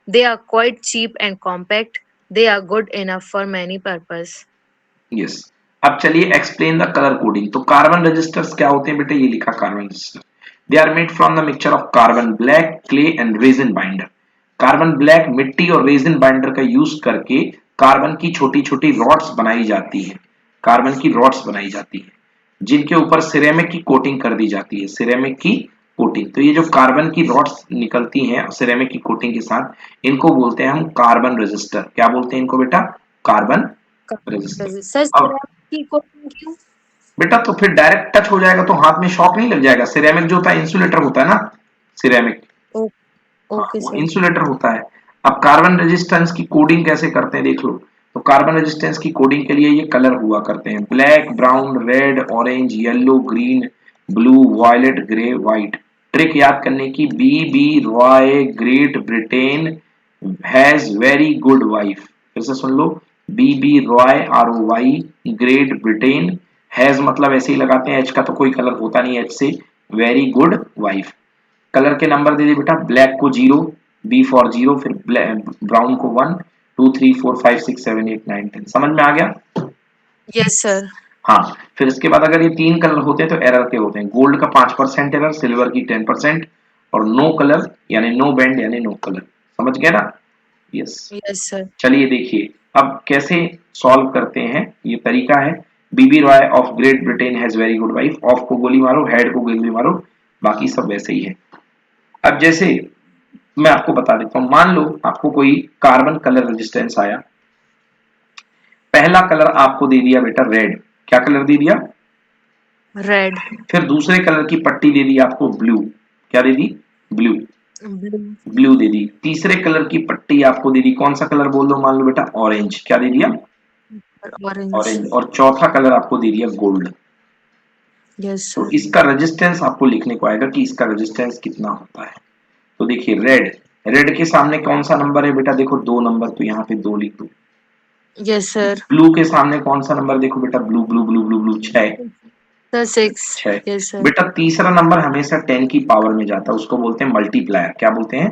They are quite cheap and compact. They are good enough for many purposes. Yes. अब चलिए एक्सप्लेन द कलर कोडिंग। तो कार्बन रजिस्टर्स क्या होते हैं बेटे, ये लिखा carbon resistor. They are made from the mixture of carbon black, clay and resin binder. Carbon black मिट्टी और रेजिन बाइंडर का यूज करके कार्बन की छोटी छोटी रॉड्स बनाई जाती है। कार्बन की रॉड्स बनाई जाती है जिनके ऊपर सिरेमिक की कोटिंग कर दी जाती है। सिरेमिक की कोटिंग। तो ये जो कार्बन की रॉड्स निकलती हैं सिरेमिक की कोटिंग के साथ, इनको बोलते हैं हम कार्बन रजिस्टर। क्या बोलते हैं इनको बेटा, कार्बन रजिस्टर। सर अब सिरेमिक की कोटिंग क्यों? बेटा तो फिर डायरेक्ट टच हो जाएगा तो हाथ में शॉक नहीं लग जाएगा। सिरेमिक जो होता है इंसुलेटर होता है ना, सिरेमिक। ओ, हाँ, ओके वो सर। इंसुलेटर होता है। अब कार्बन रेजिस्टेंस की कोडिंग कैसे करते हैं देख लो। तो कार्बन रेजिस्टेंस की कोडिंग के लिए ये कलर हुआ करते हैं, black, brown, red, orange, yellow, green, blue, violet, grey, white. Trick याद करने की, B B ROY Great Britain has very good wife. फिर से सुन लो, B B ROY ROY Great Britain has, मतलब ऐसे ही लगाते हैं, एच का तो कोई कलर होता नहीं, एच से वेरी गुड वाइफ। कलर के नंबर दे दे बेटा, ब्लैक को 0, बी फॉर 0, फिर ब्राउन को 1, 2 3 4 5 6 7 8 9 10। समझ में आ गया। Yes sir. हाँ, फिर इसके बाद अगर ये 3 कलर होते हैं तो एरर के होते हैं। गोल्ड का 5% एरर, सिल्वर की 10% और नो कलर यानी नो बैंड यानी नो कलर। समझ गए ना? यस। Yes, sir. चलिए देखिए अब कैसे सॉल्व करते हैं, ये तरीका है। BB ROY of Great Britain has very good wife. Of को गोली मारो, हेड को गोली मारो, बाकी सब वैसे ही है। अब जैसे मैं आपको बता देता हूँ, मान लो आपको कोई कार्बन कलर रेजिस्टेंस आया, पहला कलर आपको दे दिया बेटा रेड। क्या कलर दे दिया? Red. फिर दूसरे कलर की पट्टी दे दी आपको ब्लू। क्या दे दी? ब्लू। Blue. ब्लू दे दी। तीसरे कलर की पट्टी आपको दे दी, कौन सा कलर बोल दो? मान लो बेटा ऑरेंज। क्या दे दिया? Orange. ऑरेंज। और चौथा कलर आपको दे दिया गोल्ड। Yes, तो sir. इसका रेजिस्टेंस आपको लिखने को आएगा कि इसका रेजिस्टेंस कितना होता है। तो देखिए रेड, रेड के सामने कौन सा नंबर है बेटा? देखो 2 नंबर, तो यहाँ पे 2 लिख दो। Yes, sir. ब्लू के सामने कौन सा नंबर? देखो बेटा blue blue blue blue blue 6। The 6. 6। Yes, sir. बेटा तीसरा नंबर हमेशा 10 की पावर में जाता है, उसको बोलते हैं मल्टीप्लायर। क्या बोलते हैं?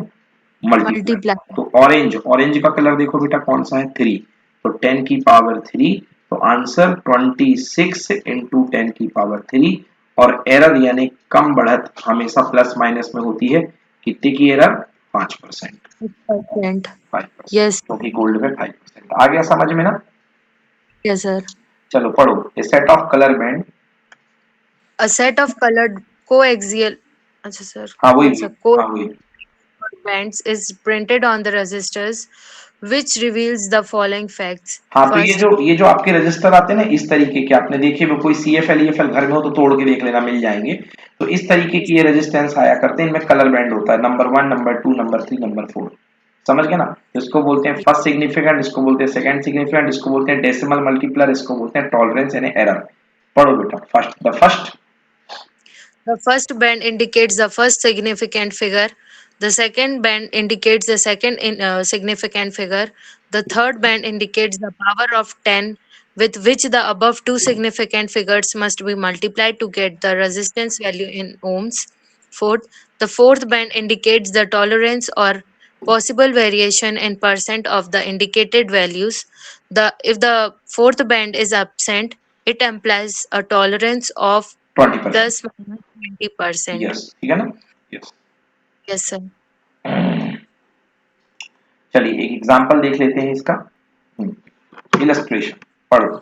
Multiply. मल्टीप्लायर। तो ऑरेंज, ऑरेंज का कलर देखो बेटा कौन सा है? 3। तो 10 की पावर 3, तो आंसर 26 इंटू 10 की पावर 3। और एरर यानी कम बढ़त हमेशा प्लस माइनस में होती है। कितने की एरर? 5%। 5%. 5%, Yes. क्योंकि गोल्ड में 5%। आ गया समझ में ना? Yes, sir. चलो पढ़ो। A set of colour band. A set of colored coaxial. अच्छा sir. हाँ वही कौन वही, सा co हाँ वही। bands is printed on the resistors, which reveals the following facts. हाँ तो First, ये जो आपके रजिस्टर आते हैं ना इस तरीके के, आपने देखे वो कोई CFL EFL घर में हो तो तोड़ के देख लेना, मिल जाएंगे। तो इस तरीके की ये रेजिस्टेंस आया करते हैं, इनमें कलर बैंड होता है, नंबर 1, नंबर 2, नंबर 3, नंबर 4। समझ गए ना? इसको बोलते हैं फर्स्ट सिग्निफिकेंट, इसको बोलते हैं सेकंड सिग्निफिकेंट, इसको बोलते हैं डेसिमल मल्टीप्लर, इसको बोलते हैं टॉलरेंस यानी एरर। पढ़ो बेटा first. the first band indicates the first significant figure. The second band indicates the second significant figure. The third band indicates the power of 10 with which the above two significant figures must be multiplied to get the resistance value in ohms. Fourth, the fourth band indicates the tolerance or possible variation in percent of the indicated values. If the fourth band is absent, it implies a tolerance of 20%। plus minus 20%. Yes, ठीक है ना? यस। Yes, sir. चलिए एक एग्जांपल देख लेते हैं इसका। इलस्ट्रेशन पढ़ो।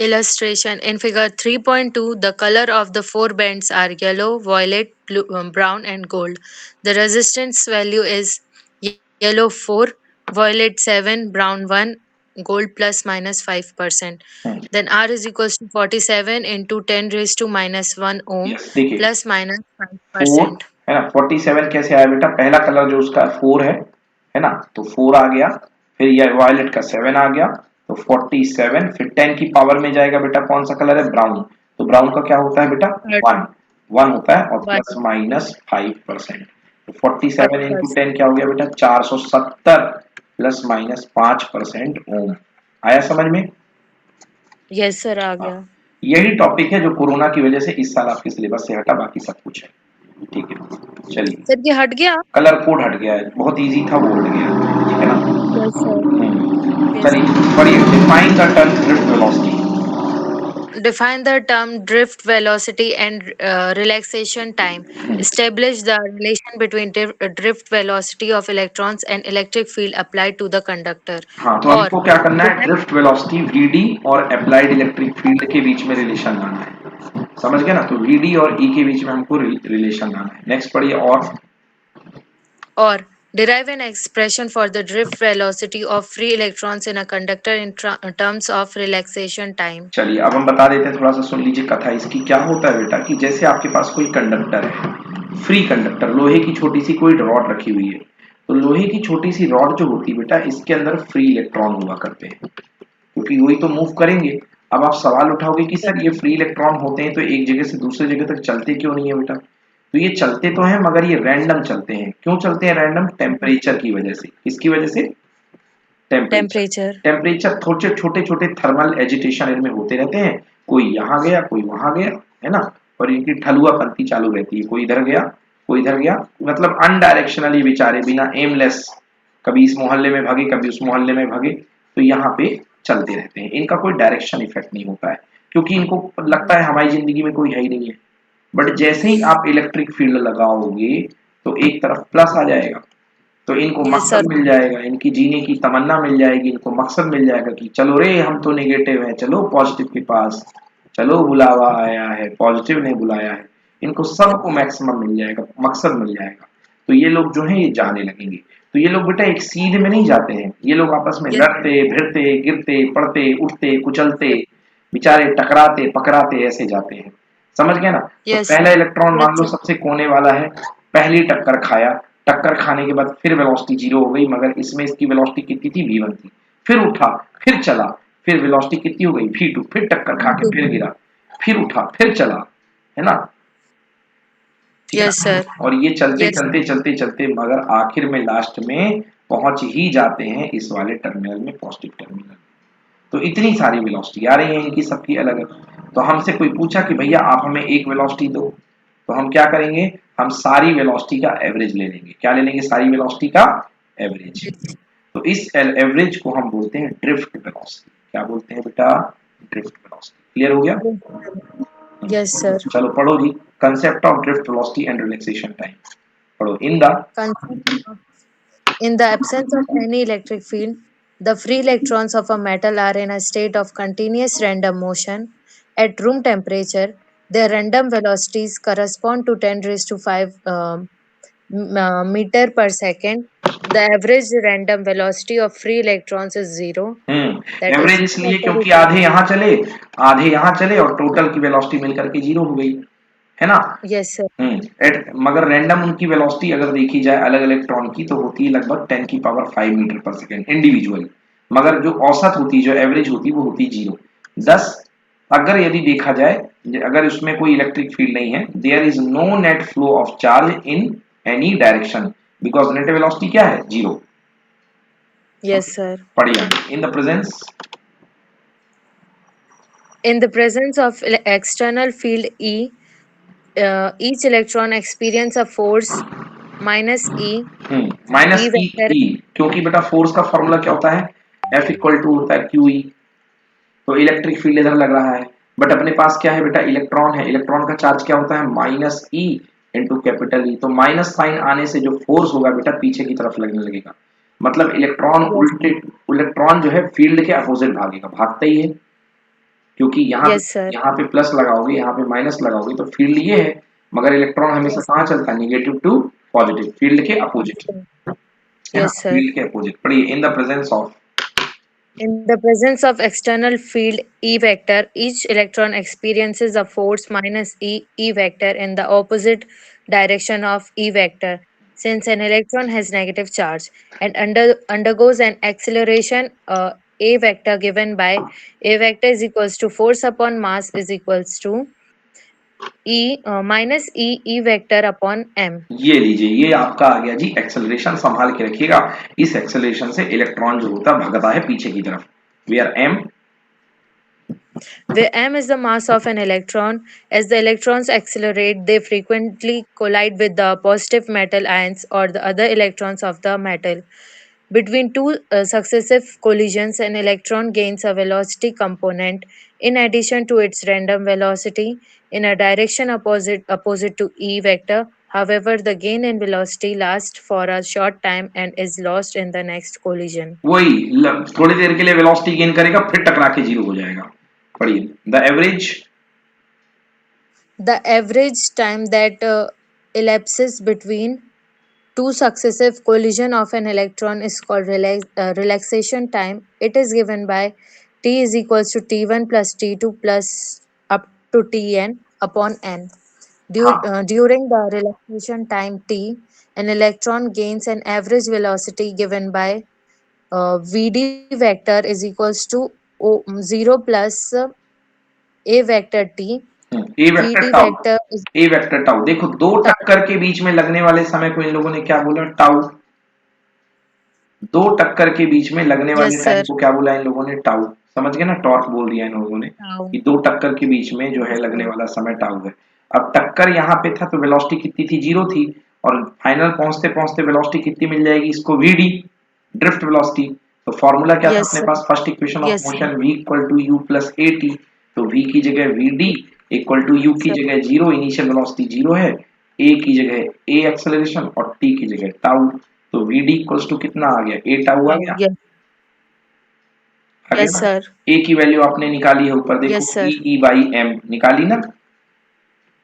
Illustration. In figure 3.2, the color of the four bands are yellow, violet, blue, brown, and gold. The resistance value is yellow 4, violet 7, brown 1, gold plus minus 5%. Then R is equals to 47 into 10 raised to minus 1 ohm yes देखिए plus minus 4 5%. है ना, 47 कैसे आया बेटा? पहला कलर जो उसका 4 है ना, तो 4 आ गया। फिर ये वायलेट का 7 आ गया, तो 47। फिर 10 की पावर में जाएगा बेटा, कौन सा कलर है? ब्राउन। तो ब्राउन का क्या होता है बेटा? 1 1 होता है, और प्लस माइनस 5%। तो 47 इंटू 10 क्या हो गया बेटा? 470 प्लस माइनस 5% ओम। आया समझ में? Yes, sir. आ हाँ, गया. यही टॉपिक है जो कोरोना की वजह से इस साल आपके सिलेबस से हटा, बाकी सब कुछ है। ठीक है, चलिए। सर ये हट गया? कलर कोड हट गया है, बहुत इजी था वो हट गया, ठीक है ना? Yes, sir. Yes. चलिए पढ़िए। Define the term drift velocity. Define the term drift velocity and relaxation time. Establish the relation between drift velocity of electrons and electric field applied to the conductor. हाँ तो Or हमको क्या करना है? derive ड्रिफ्ट वेलोसिटी VD और अप्लाइड इलेक्ट्रिक फील्ड के बीच में रिलेशन लाना है। समझ गए ना? तो VD और E के बीच में हमको रिलेशन लाना है। नेक्स्ट पढ़िए। or derive an expression for the drift velocity of free electrons in a conductor in terms of relaxation time. चलिए अब हम बता देते हैं, थोड़ा सा सुन लीजिए कथा इसकी। क्या होता है बेटा कि जैसे आपके पास कोई कंडक्टर है, फ्री कंडक्टर, लोहे की छोटी सी कोई रॉड रखी हुई है। तो लोहे की छोटी सी रॉड जो होती है बेटा, इसके अंदर फ्री इलेक्ट्रॉन हुआ करते हैं, क्योंकि वही तो मूव करेंगे। अब आप सवाल उठाओगे कि सर ये फ्री इलेक्ट्रॉन होते हैं तो एक जगह से दूसरी जगह तक चलते क्यों नहीं है बेटा? तो ये चलते तो हैं मगर ये रैंडम चलते हैं। क्यों चलते हैं रैंडम? टेम्परेचर की वजह से। किसकी वजह से? Temperature. टेम्परेचर छोटे छोटे छोटे थर्मल एजिटेशन इनमें होते रहते हैं, कोई यहाँ गया कोई वहां गया, है ना? और इनकी ठलुआ पंथी चालू रहती है, कोई इधर गया कोई इधर गया, मतलब अनडायरेक्शनली बेचारे, बिना एमलेस, कभी इस मोहल्ले में भागे कभी उस मोहल्ले में भागे। तो यहाँ पे चलते रहते हैं, इनका कोई डायरेक्शन इफेक्ट नहीं होता है, क्योंकि इनको लगता है हमारी जिंदगी में कोई है ही नहीं है। बट जैसे ही आप इलेक्ट्रिक फील्ड लगाओगे तो एक तरफ प्लस आ जाएगा, तो इनको Yes, sir. मकसद मिल जाएगा, इनकी जीने की तमन्ना मिल जाएगी, इनको मकसद मिल जाएगा कि चलो रे हम तो नेगेटिव है, चलो पॉजिटिव के पास, चलो बुलावा आया है, पॉजिटिव ने बुलाया है, इनको सबको मैक्सिमम मिल जाएगा, मकसद मिल जाएगा। तो ये लोग जो है ये जाने लगेंगे। तो ये लोग बेटा एक सीध में नहीं जाते हैं, ये लोग आपस में Yes, लड़ते भिड़ते गिरते पड़ते उठते कुचलते बेचारे टकराते पकड़ाते ऐसे जाते हैं, समझ गए ना। तो yes, पहला इलेक्ट्रॉन yes, मान लो sir. सबसे कोने वाला है, पहली टक्कर खाया, टक्कर खाने के बाद फिर वेलोसिटी जीरो हो गई, मगर इसमें इसकी वेलोसिटी कितनी थी, v1 थी। फिर उठा, फिर चला, फिर वेलोसिटी कितनी हो गई, v2, फिर टक्कर खा के फिर गिरा, फिर उठा, फिर चला, है ना, ठीक है Yes, ना। sir. और ये चलते Yes, चलते चलते चलते मगर आखिर में लास्ट में पहुंच ही जाते हैं इस वाले टर्मिनल में, पॉजिटिव टर्मिनल। तो इतनी सारी वेलोसिटी आ रही है इनकी सबकी अलग अलग। तो हमसे कोई पूछा कि भैया आप हमें एक वेलोसिटी दो, तो हम क्या करेंगे, हम सारी वेलोसिटी का एवरेज ले लेंगे। क्या ले लेंगे, सारी वेलोसिटी का एवरेज। तो इस एवरेज को हम बोलते हैं ड्रिफ्ट वेलोसिटी। क्या बोलते हैं बेटा, ड्रिफ्ट वेलोसिटी। क्लियर हो गया। yes, sir. चलो पढ़ो जी, concept of drift velocity and relaxation time पढ़ो। In the Concept of- In the absence of any electric field, the free electrons of a metal are in a state of continuous random motion. At room temperature, their random velocities correspond to 10 raised to 5 meter per second. The average random velocity of free electrons is zero. That is, average U इसलिए vector क्योंकि is आधे यहाँ चले, आधे यहाँ चले और टोटल की वेलोसिटी मिलकर के जीरो हो गई, है ना। yes, sir. मगर रैंडम उनकी वेलोसिटी अगर देखी जाए अलग अलग इलेक्ट्रॉन की तो होती है लगभग 10 की पावर 5 मीटर पर सेकेंड इंडिविजुअल, मगर जो औसत होती है, जो एवरेज होती है वो होती है जीरो। 10 अगर यदि देखा जाए, अगर उसमें कोई इलेक्ट्रिक फील्ड नहीं है, there is no net flow of charge in any direction, because net velocity क्या है, जीरो। Yes, sir. पढ़िए, in the presence In the presence of external field E, each electron experience a force minus E. Minus E E vector. ई, क्योंकि बेटा फोर्स का फॉर्मूला क्या होता है, एफ इक्वल टू होता है क्यू ई। तो इलेक्ट्रिक फील्ड इधर लग रहा है, बट अपने पास क्या है बेटा, इलेक्ट्रॉन है, इलेक्ट्रॉन का चार्ज क्या होता है, minus E into capital E. तो माइनस साइन आने से जो फोर्स होगा बेटा पीछे की तरफ लगने लगेगा, मतलब इलेक्ट्रॉन Yes, उल्टे, इलेक्ट्रॉन जो है फील्ड के अपोजिट भागेगा, भागता ही है, क्योंकि yes, sir. यहाँ पे प्लस लगाओगे, यहाँ पे माइनस लगाओगे, तो फील्ड ये है, मगर इलेक्ट्रॉन हमेशा Yes, कहाँ चलता है, निगेटिव टू पॉजिटिव, फील्ड के अपोजिट, है ना, yes, sir. फील्ड के अपोजिट। पढ़िए, in the presence of In the presence of external field E vector, each electron experiences a force minus E vector in the opposite direction of E vector. Since an electron has negative charge and undergoes an acceleration, A vector given by A vector is equals to force upon mass is equals to minus E vector upon m. ये लीजिए, ये आपका आ गया जी एक्सेलरेशन, संभाल के रखिएगा। इस एक्सेलरेशन से इलेक्ट्रॉन जो होता है भगता है पीछे की तरफ, where M, where m is the mass of an electron. As the electrons accelerate, they frequently collide with the positive metal ions or the other electrons of the metal. Between two successive collisions, an electron gains a velocity component in addition to its random velocity in a direction opposite to E vector. However, the gain in velocity lasts for a short time and is lost in the next collision. वही थोड़ी देर के लिए वेलोसिटी गेन करेगा फिर टकरा के जीरो हो जाएगा। पढ़िए, the average, The average time that elapses between two successive collision of an electron is called relaxation time. It is given by T is equals to T1 plus T2 plus up to Tn upon n. हाँ During the relaxation time T, an electron gains an average velocity given by Vd vector is equals to 0 plus A vector T. A vector Vd tau, vector is A vector tau, देखो दो tau. टक्कर के बीच में लगने वाले समय को इन लोगों ने क्या बोला, टाउ। दो टक्कर के बीच में लगने वाले Yes, टाइम sir. को क्या बोला इन लोगों ने, टाउ। समझ गए ना, टॉर्क बोल दिया इन लोगों ने Tau. कि दो टक्कर के बीच में जो है Yes, लगने sir. वाला समय टाउ है। अब टक्कर यहाँ पे था तो वेलोसिटी कितनी थी, जीरो थी, और फाइनल पहुंचते पहुंचते वेलोसिटी कितनी मिल जाएगी इसको, वीडी, ड्रिफ्ट वेलोसिटी। तो फॉर्मूला क्या था Yes, अपने sir. पास first equation of Yes, sir. Motion v equal to u plus at, तो v की जगह vd इक्वल टू u की Sir. जगह जीरो, इनिशियल वेलोसिटी जीरो है, a की जगह a एक्सेलरेशन और t की जगह टाउ, तो vd इक्वल्स टू कितना आ गया, a टाउ आ गया, Yes. आ गया Yes, ना। sir. a की वैल्यू आपने निकाली है, ऊपर देखो Yes, sir. e by m निकाली ना,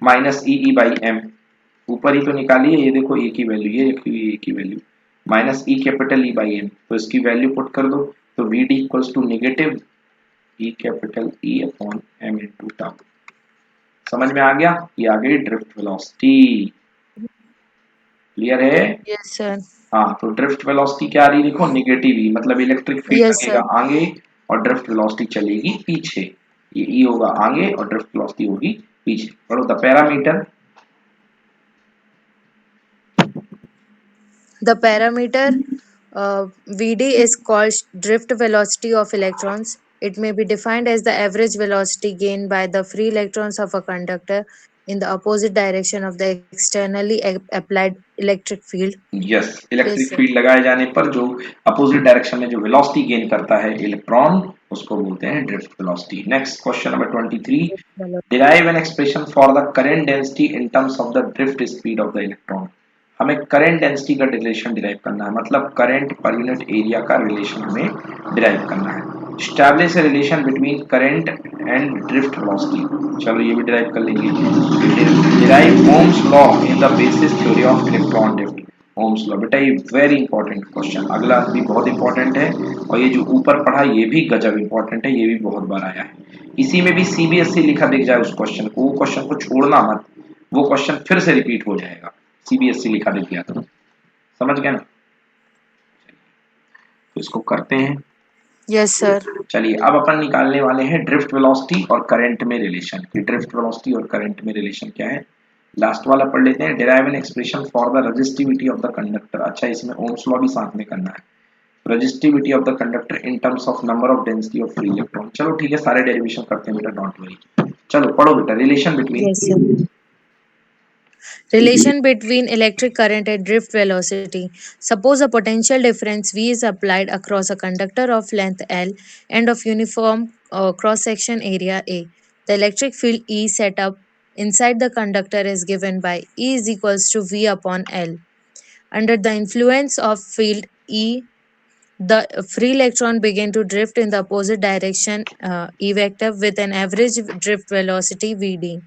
माइनस ई बाई एम, ऊपर ही तो निकाली है, ये देखो ए की वैल्यू, ये रखी हुई है ए की value, minus E capital E by M, तो इसकी वैल्यू पुट कर दो, तो V D equals to negative E capital E upon M into tau. समझ में आ गया, ये आ गई ड्रिफ्ट वेलोसिटी। क्लियर है? Yes, sir. हाँ, तो ड्रिफ्ट वेलोसिटी क्या आ रही है, देखो नेगेटिव ई, मतलब इलेक्ट्रिक फील्ड Yes, लगेगा sir. आगे और ड्रिफ्ट वेलोसिटी चलेगी पीछे, ये ई होगा आगे और ड्रिफ्ट वेलोसिटी होगी पीछे। पढ़ो the parameter, The parameter Vd is called drift velocity of electrons. It may be defined as the average velocity gained by the free electrons of a conductor in the opposite direction of the externally applied electric field. Yes, Yes, electric sir. Field लगाए जाने पर जो अपोजिट डायरेक्शन में जो वेलोसिटी गेन करता है इलेक्ट्रॉन, उसको बोलते हैं drift velocity. Next question number 23, derive an expression for the current density in terms of the drift speed of the electron. हमें करंट डेंसिटी का रिलेशन डिराइव करना है, मतलब करंट पर यूनिट एरिया का रिलेशन हमें डिराइव करना है। Establish a relation between current and drift velocity, चलो ये भी डिराइव कर लेंगे। Derive Ohm's law in the basis theory of electron drift. Ohm's law, बेटा ये वेरी इंपॉर्टेंट क्वेश्चन, अगला भी बहुत इंपॉर्टेंट है, और ये जो ऊपर पढ़ा ये भी गजब इंपॉर्टेंट है, ये भी बहुत बार आया है। इसी में भी सीबीएसई लिखा दिख जाए उस क्वेश्चन को, वो क्वेश्चन को छोड़ना मत, वो क्वेश्चन फिर से रिपीट हो जाएगा, सीबीएसई लिखा दिख गया तो समझ गए ना। तो इसको करते हैं। Yes, sir. चलिए अब अपन निकालने वाले हैं ड्रिफ्ट वेलोसिटी और करंट में रिलेशन, कि ड्रिफ्ट वेलोसिटी और करंट में रिलेशन क्या है। लास्ट वाला पढ़ लेते हैं, derive an expression for the resistivity of the conductor. अच्छा, इसमें ओम्स लॉ भी साथ में करना है। Resistivity of the conductor in terms of number of density of free electron. चलो ठीक है, सारे डेरिवेशन करते हैं बेटा, डोंट वरी। चलो पढ़ो बेटा, relation between, Yes, sir. Relation between electric current and drift velocity. Suppose a potential difference V is applied across a conductor of length L and of uniform cross section area A. The electric field E set up inside the conductor is given by E is equals to V upon L. Under the influence of field E, the free electron begin to drift in the opposite direction E vector with an average drift velocity Vd.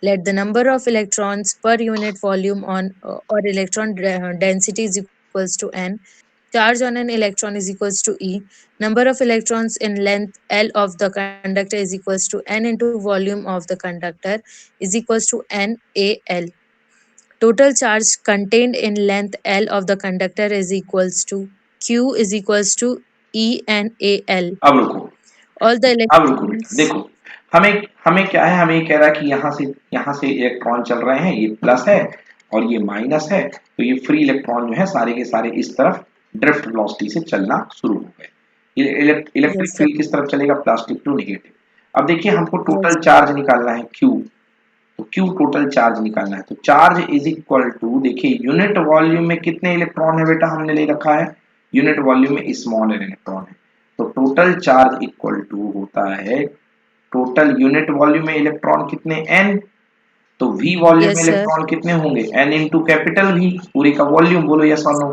Let the number of electrons per unit volume on or electron density is equals to n. Charge on an electron is equals to E. Number of electrons in length L of the conductor is equals to n into volume of the conductor is equals to n A L. Total charge contained in length L of the conductor is equals to Q is equals to E N A L. अब रुको, All the अब रुको बेटा, electrons. देखो हमें हमें क्या है, हमें कह रहा है कि यहाँ से इलेक्ट्रॉन चल रहे हैं, ये प्लस है और ये माइनस है, तो ये फ्री इलेक्ट्रॉन जो है सारे के सारे इस तरफ ड्रिफ्ट वेलोसिटी से चलना शुरू हो गए। ये इलेक्ट्रिक Yes, sir. फील्ड किस तरफ चलेगा, प्लास्टिक टू नेगेटिव। अब देखिए हमको Yes. टोटल चार्ज निकालना है Q, तो Q टोटल चार्ज निकालना है, तो चार्ज इज इक्वल टू, देखिए यूनिट वॉल्यूम में कितने इलेक्ट्रॉन है बेटा, हमने ले रखा है यूनिट वॉल्यूम में स्मॉल इलेक्ट्रॉन है, तो टोटल चार्ज इक्वल टू होता है टोटल यूनिट वॉल्यूम में इलेक्ट्रॉन कितने n, तो v वॉल्यूम में Yes, sir. इलेक्ट्रॉन कितने होंगे n इंटू कैपिटल v, पूरे का वॉल्यूम, बोलो यस और no.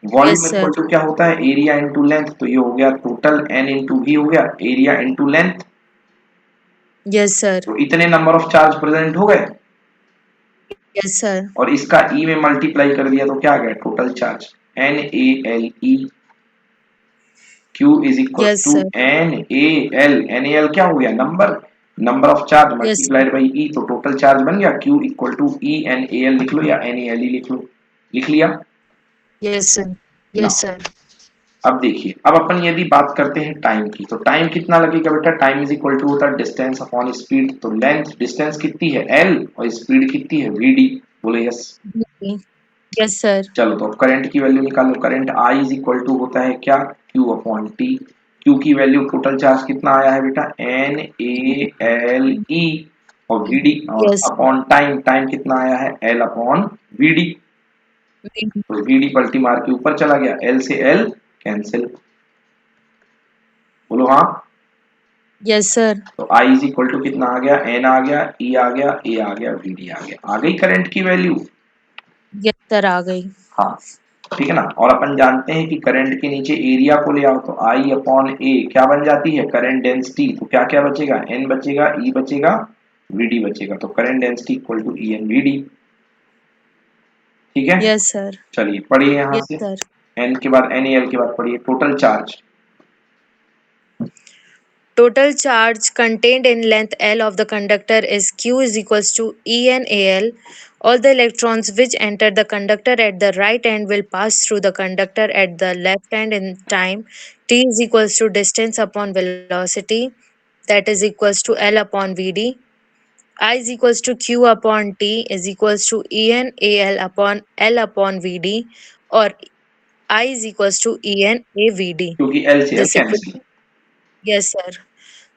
Volume Yes, sir. Equal to क्या होता है, एरिया इंटू लेंथ, तो ये हो गया टोटल n इंटू v हो गया area into length, Yes, sir. तो इतने नंबर ऑफ चार्ज प्रेजेंट हो गए, Yes, sir. और इसका E में मल्टीप्लाई कर दिया तो क्या आ गया total charge NaLe, Q is equal Yes, to sir. NaL क्या हो गया, number of charge Yes, sir. Multiplied by E, तो टोटल चार्ज बन गया Q इक्वल टू ENAL, लिख लो या NaLe लिख लो, लिख लिया Yes, sir. ना। Yes, sir. अब देखिए, अब अपन यदि बात करते हैं टाइम की, तो टाइम कितना लगेगा बेटा, टाइम इज इक्वल टू होता है डिस्टेंस अपॉन स्पीड, तो लेंथ डिस्टेंस कितनी है L और स्पीड कितनी है Vd, बोले यस। Yes, sir. चलो तो अब करंट की वैल्यू निकालो, current I is equal to होता है क्या, Q अपॉन T। Q की वैल्यू टोटल चार्ज कितना आया है बेटा NaLe, और Vd और Yes. अपॉन टाइम, टाइम कितना आया है L अपॉन Vd, तो Vd पलटी मार के ऊपर चला गया, L से L कैंसिल, बोलो हाँ। Yes, sir. तो आई इज इक्वल टू कितना आ गया, एन आ गया, ई आ गया, ए आ गया, वी डी आ गया, आ गई करंट की वैल्यू। Yes, sir. आ गई. हाँ ठीक है ना। और अपन जानते हैं कि करंट के नीचे एरिया को ले आओ तो आई अपॉन ए क्या बन जाती है, करंट डेंसिटी। तो क्या क्या बचेगा, एन बचेगा, ई बचेगा, वीडी बचेगा। तो current density equal to E N VD. ठीक है, Yes, sir. चलिए पढ़िए यहाँ Yes, से। sir. एन के बाद एन एल के बाद पढ़िए total charge. Total charge contained in length L of the conductor is Q is equals to ENAL. All the electrons which enter the conductor at the right end will pass through the conductor at the left end in time t is equals to distance upon velocity, that is equals to L upon VD. I is equals to Q upon T is equals to ENAL upon L upon VD, or I is equals to ENAVD. क्योंकि एल से L This cancel. equation, yes, sir.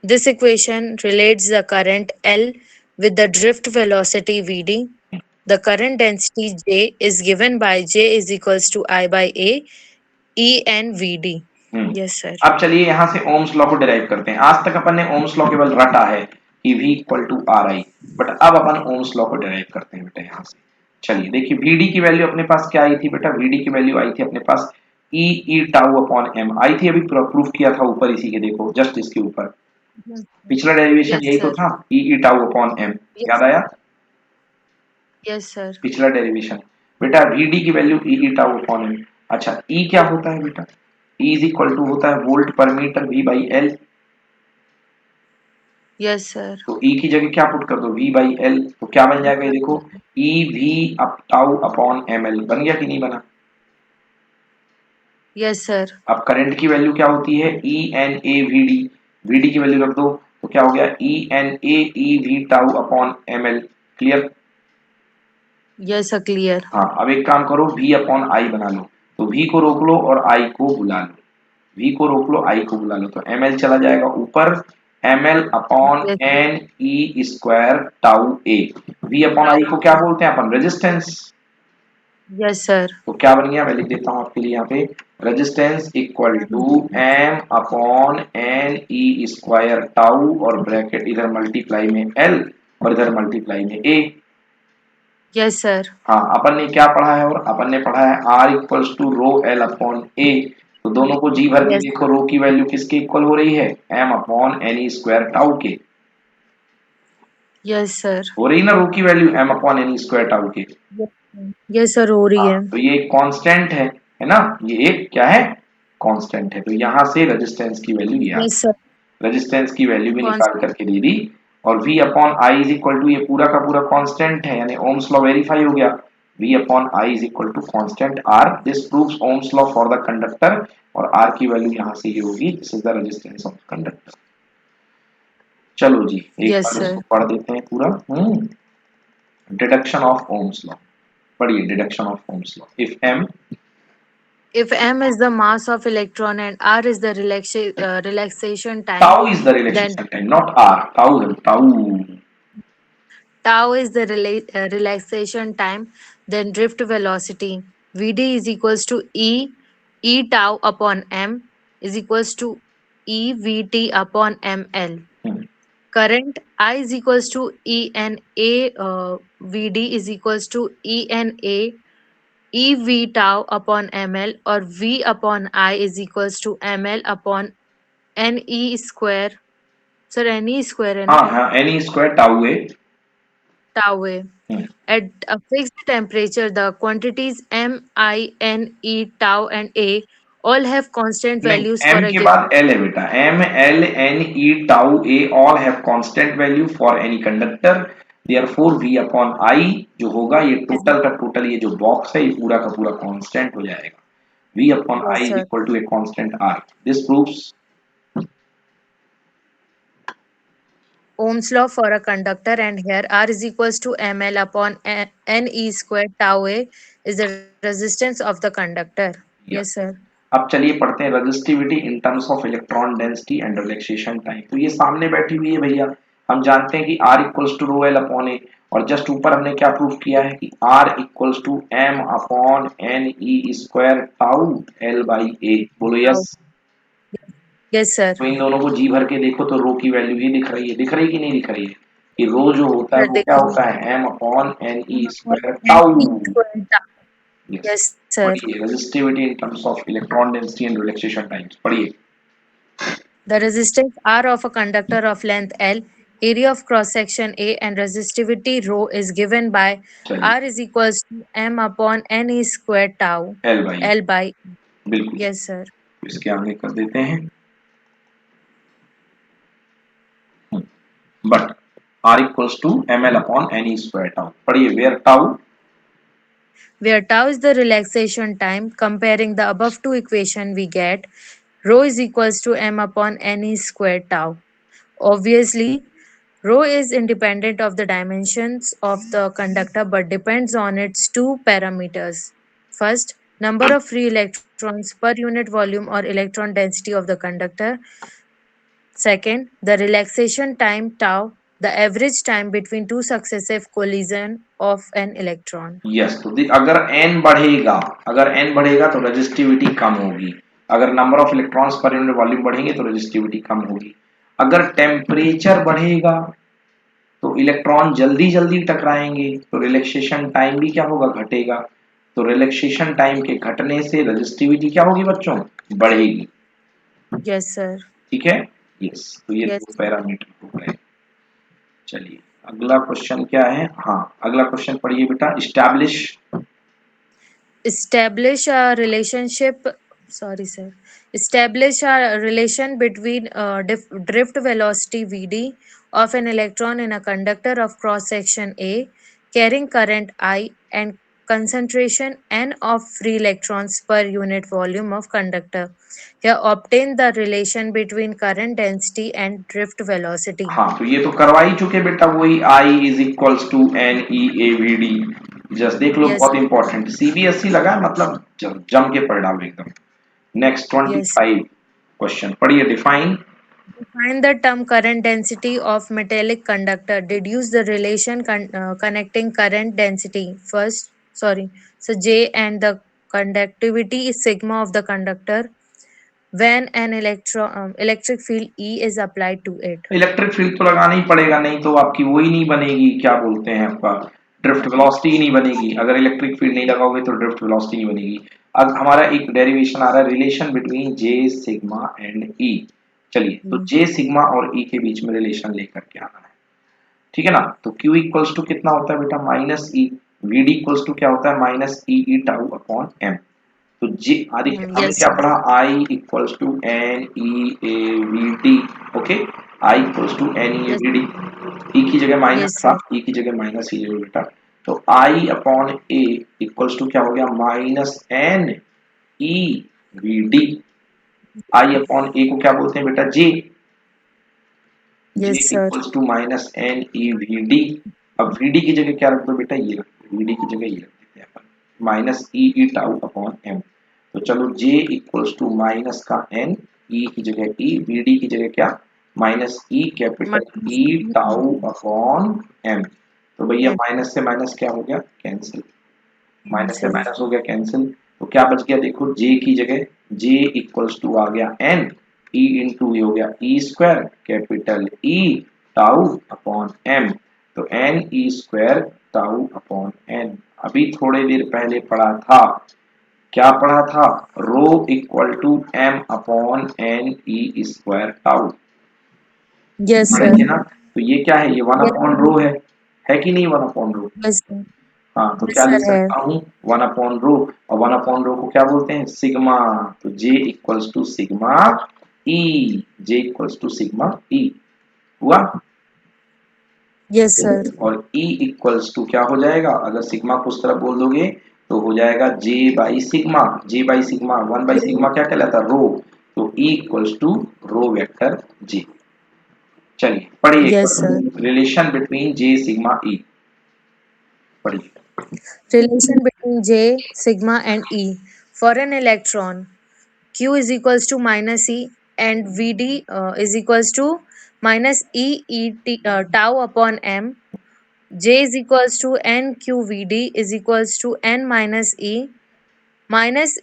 This equation relates the current L with the drift velocity Vd. The current density J is given by J is equals to I by A E N Vd. Yes, sir. अब चलिए यहाँ से ओम्स लॉ को डिराइव करते हैं। आज तक अपन ने ओम्स लॉ केवल रटा है कि V equal to R I, but अब अपन ओम्स लॉ को डिराइव करते हैं बेटा यहाँ से। चलिए देखिए Vd की वैल्यू अपने पास क्या आई थी बेटा, Vd की वैल्यू आई थी अपने पास ई टाउ अपॉन एम आई थी, अभी प्रूफ किया था ऊपर इसी के, देखो जस्ट इसके ऊपर पिछला डेरिवेशन Yes, यही तो sir. था, ई टाउ अपॉन एम, Yes, याद आया yes, sir. पिछला डेरिवेशन। बेटा Vd की वैल्यू ई टाउ अपॉन एम। अच्छा ई क्या होता है बेटा, ई इज इक्वल टू होता है volt per metre V by L. Yes, sir. तो ई की जगह क्या पुट कर दो, वी बाई एल, तो क्या बन जाएगा ये देखो, E V up tau upon M L. बन गया कि नहीं बना। Yes, sir. अब करंट की वैल्यू क्या होती है, E N A V D, V D की वैल्यू रख दो तो क्या हो गया, E N A E V tau upon M L. Clear. Yes, sir. Clear. हाँ अब एक काम करो, वी अपॉन आई बना लो, तो वी को रोक लो और आई को बुला लो, वी को रोक लो आई को बुला लो, तो एम एल चला जाएगा ऊपर, M L upon Yes, N E square tau A. V upon I को क्या बोलते हैं अपन, रेजिस्टेंस। yes, sir. तो क्या बन गया, मैं लिख देता हूं आपके लिए यहाँ पे, resistance equal to M upon N E square tau और ब्रैकेट इधर मल्टीप्लाई में एल और इधर मल्टीप्लाई में ए। Yes, sir. हाँ अपन ने क्या पढ़ा है, और अपन ने पढ़ा है R equals to rho L upon A. तो दोनों को जी भर के Yes, देखो, रो की वैल्यू किसके इक्वल हो रही है, M upon N E square tau के। yes, sir. हो रही ना रो की value M upon N E square tau के। Yes, sir. हो रही हाँ है. तो ये एक कांस्टेंट है ना, ये एक क्या है, कांस्टेंट है। तो यहाँ से रेजिस्टेंस की वैल्यू ये आ Yes, गई, sir. रेजिस्टेंस की वैल्यू भी Cons- निकाल करके दे दी। और v upon I is equal to, ये पूरा का पूरा कांस्टेंट है, यानी ओम्स लॉ वेरीफाई हो गया। v upon I is equal to constant r, this proves Ohm's law for the conductor. और r की वैल्यू यहाँ से ये होगी, this is the resistance of conductor. चलो जी एक Yes, बार sir. इसको पढ़ देते हैं पूरा। डिडक्शन ऑफ ओम्स लॉ, पढ़िए deduction of Ohm's law. If m, If m is the mass of electron and r is the relaxation time, tau is the then relaxation time, not r, tau. tau is the relaxation time, then drift velocity Vd is equals to E tau upon m is equals to E Vt upon ml. Hmm. Current I is equals to ENA Vd is equals to ENA EV tau upon ml, or V upon I is equals to ml upon Ne square. Sir, Ne square है हाँ ना? हाँ N E square tau A. Tau A. At a fixed temperature, the quantities m, I, N, E, tau, and A all have constant नहीं, values for m a के given. बाद l है बेटा, m l n e tau a all have constant value for any conductor, therefore v अपॉन i जो होगा, ये टोटल का टोटल, ये जो बॉक्स है ये पूरा का पूरा कांस्टेंट हो जाएगा। v अपॉन i Yes, is sir. Equal to a constant r, this proves Ohm's law for a conductor, and here R is equals to ml upon Ne square tau A is the resistance of the conductor. Yes, या। sir. अब चलिए पढ़ते हैं resistivity in terms of electron density and relaxation time. तो ये सामने बैठी हुई है भैया, हम जानते हैं कि R equals to rho L upon A, और जस्ट ऊपर हमने क्या प्रूफ किया है कि R equals to M upon N E square tau L by A. बोलो Now, यस। yes, sir. तो इन दोनों को जी भर के देखो तो रो की वैल्यू ही दिख रही है, दिख रही कि नहीं दिख रही है कि रो जो होता है Sir, वो क्या देखिए. होता है M upon N E square And tau. E square tau. Yes. Yes, sir. पढ़िए resistivity in terms of electron density and relaxation times, पढ़िए। The resistance R of a conductor of length L, area of cross section A, and resistivity rho is given by चलिए R is equals to M upon N E square tau L by, L by. बिल्कुल। Yes, sir. इसके आगे कर देते हैं but R equals to M L upon N E square tau, पढ़िए where tau. Where tau is the relaxation time, comparing the above two equation we get rho is equals to M upon N E square tau. Obviously, rho is independent of the dimensions of the conductor but depends on its two parameters. First, number of free electrons per unit volume or electron density of the conductor. Second, the relaxation time tau, the average time between two successive collision of an electron. Yes, तो अगर n बढ़ेगा, अगर n बढ़ेगा तो रेजिस्टिविटी कम होगी, अगर नंबर ऑफ इलेक्ट्रॉन्स पर यूनिट वॉल्यूम बढ़ेंगे तो रेजिस्टिविटी कम होगी, अगर टेम्परेचर बढ़ेगा तो इलेक्ट्रॉन जल्दी जल्दी टकराएंगे तो रिलैक्सेशन टाइम भी क्या होगा, घटेगा। तो रिलैक्सेशन टाइम के घटने से रेजिस्टिविटी क्या होगी बच्चों, बढ़ेगी। Yes, sir. ठीक है। यस, तो ये Yes. दो पैरामीटर हो गए। चलिए अगला क्वेश्चन क्या है, हाँ अगला क्वेश्चन पढ़िए बेटा। Establish, Establish a relationship. Sorry, sir. Establish a relation between drift velocity Vd of an electron in a conductor of cross section A carrying current I and concentration N of free electrons per unit volume of conductor. Here obtain the relation between current density and drift velocity. हाँ तो ये तो करवा ही चुके बेटा, वही I is equals to N E A V D. Just देख लो, Yes, बहुत इंपॉर्टेंट, सीबीएसई लगा मतलब जम के पढ़ डालो एकदम। Next yes. 25 क्वेश्चन पढ़िए। Define, Find the term current density of metallic conductor. Deduce the relation connecting current density. First, sorry. So J and the conductivity is sigma of the conductor when an electric field E is applied to it. Electric field तो लगाना ही पड़ेगा, नहीं तो आपकी वही नहीं बनेगी, क्या बोलते हैं आपका ड्रिफ्ट वेलोसिटी ही नहीं बनेगी। अगर इलेक्ट्रिक फील्ड नहीं लगाओगे तो ड्रिफ्ट वेलोसिटी नहीं बनेगी। अब हमारा एक डेरिवेशन आ रहा है, relation between J sigma and E. चलिए तो जे सिग्मा और ई के बीच में रिलेशन लेकर के आना है, ठीक है ना। तो Q इक्वल्स टू कितना होता है बेटा, minus E. V D equals to क्या होता है, minus E E tau upon M. तो जे आदि हमने Yes, क्या sir. पढ़ा, I equals to N E A V D. Okay, I equals to N E A Yes, V D. E की जगह माइनस yes, था, sir. ई की जगह माइनस ही ले बेटा। तो I upon A equals to क्या हो गया, minus N E V D. I upon A को क्या बोलते हैं बेटा, J. J Yes, sir. Equals to minus N E V D. अब वी डी की जगह क्या रख दो बेटा, ये रख दो, वी डी की जगह ये रख देते हैं अपन, minus E E tau upon M. तो चलो जे इक्वल्स टू माइनस का एन, ई की जगह ई, वी डी की जगह क्या, माइनस ई कैपिटल Minus ई E टाउ अपॉन एम। तो भैया Yes, माइनस से माइनस क्या हो गया, कैंसिल, माइनस से sir. माइनस हो गया कैंसिल। तो क्या बच गया देखो, जे की जगह जे इक्वल्स टू आ गया एन, ई इंटू ये हो गया E square capital E tau upon M. तो एन ई स्क्वायर टाउ अपॉन एन। अभी थोड़ी देर पहले पढ़ा था, क्या पढ़ा था, rho equal to M upon N E square tau, Yes, पढ़े sir. थे ना। तो ये क्या है, ये वन Yes, अपॉन रो है कि नहीं, one upon rho. yes, sir. हाँ तो Yes, क्या sir. लिख है. सकता हूँ, वन अपॉन रो, और वन अपॉन रो को क्या बोलते हैं, सिग्मा। तो J equals to sigma E, J equals to sigma E हुआ। Yes, sir. और ई इक्वल्स टू क्या हो जाएगा, अगर सिग्मा को उस तरफ बोल दोगे तो हो जाएगा J by sigma. J by sigma, one by sigma क्या कहलाता है, रो। तो E equals to rho vector J. चलिए पढ़िए एक Yes, sir. बार, relation between J sigma E, पढ़िए। Relation between J, sigma, and E. For an electron, Q is equals to minus E and Vd is equals to minus tau upon m. J is equals to nqvd is equals to n minus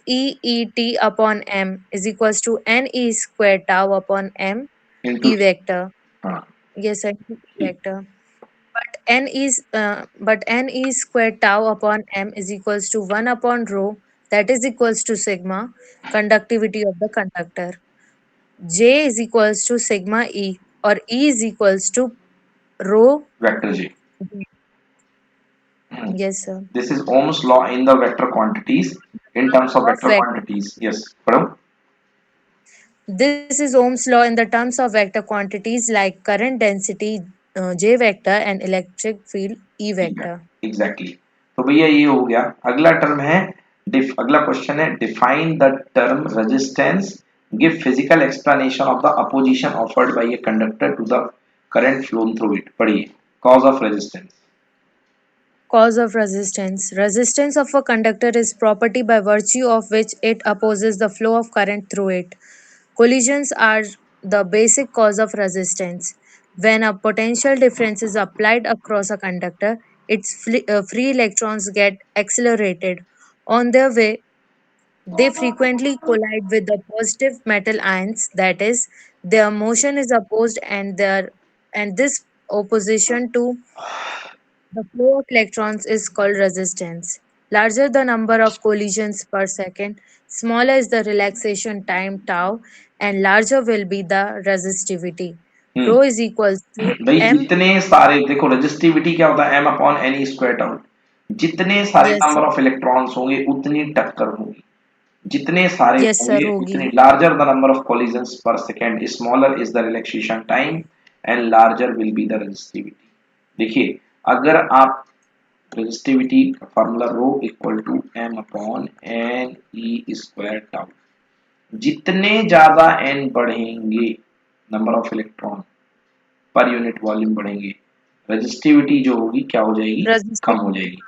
EET upon m is equals to n e square tau upon m into e vector. हाँ Yes, sir, e ठीक vector. But n is square tau upon m is equals to 1 upon rho, that is equals to sigma conductivity of the conductor. J is equals to sigma e, or E is equals to rho. Vector ji. Yes, sir. This is Ohm's law in the vector quantities in terms of Of vector vector. quantities. Yes, पढ़ो. This is Ohm's law in the terms of vector quantities like current density J vector and electric field E ठीक है, vector. एग्जैक्टली. तो भैया ये हो गया. अगला टर्म है अगला क्वेश्चन है define the term resistance. Give physical explanation of the opposition offered by a conductor to the current flowing through it. पढ़िए. Cause of resistance. Cause of resistance. Resistance of a conductor is property by virtue of which it opposes the flow of current through it. Collisions are the basic cause of resistance. When a potential difference is applied across a conductor, its free electrons get accelerated. On their way, they frequently collide with the positive metal ions, that is, their motion is opposed and this opposition to the flow of electrons is called resistance. Larger the number of collisions per second, smaller is the relaxation time tau, and larger will be the resistivity. Rho is equals to भाई m. जितने सारे देखो रेजिस्टिविटी क्या होता है M upon N square out. जितने सारे Yes, number sir. Of electrons होंगे उतनी टक्कर होगी. जितने सारे Yes, sir. होंगे होगी. उतनी larger the number of collisions per second smaller is the relaxation time and larger will be the resistivity. देखिए अगर आप रेजिस्टिविटी का formula rho equal to M upon N E square tau. जितने ज्यादा एन बढ़ेंगे number of electron per unit volume बढ़ेंगे रेजिस्टिविटी जो होगी क्या हो जाएगी कम हो Resistivity. जाएगी.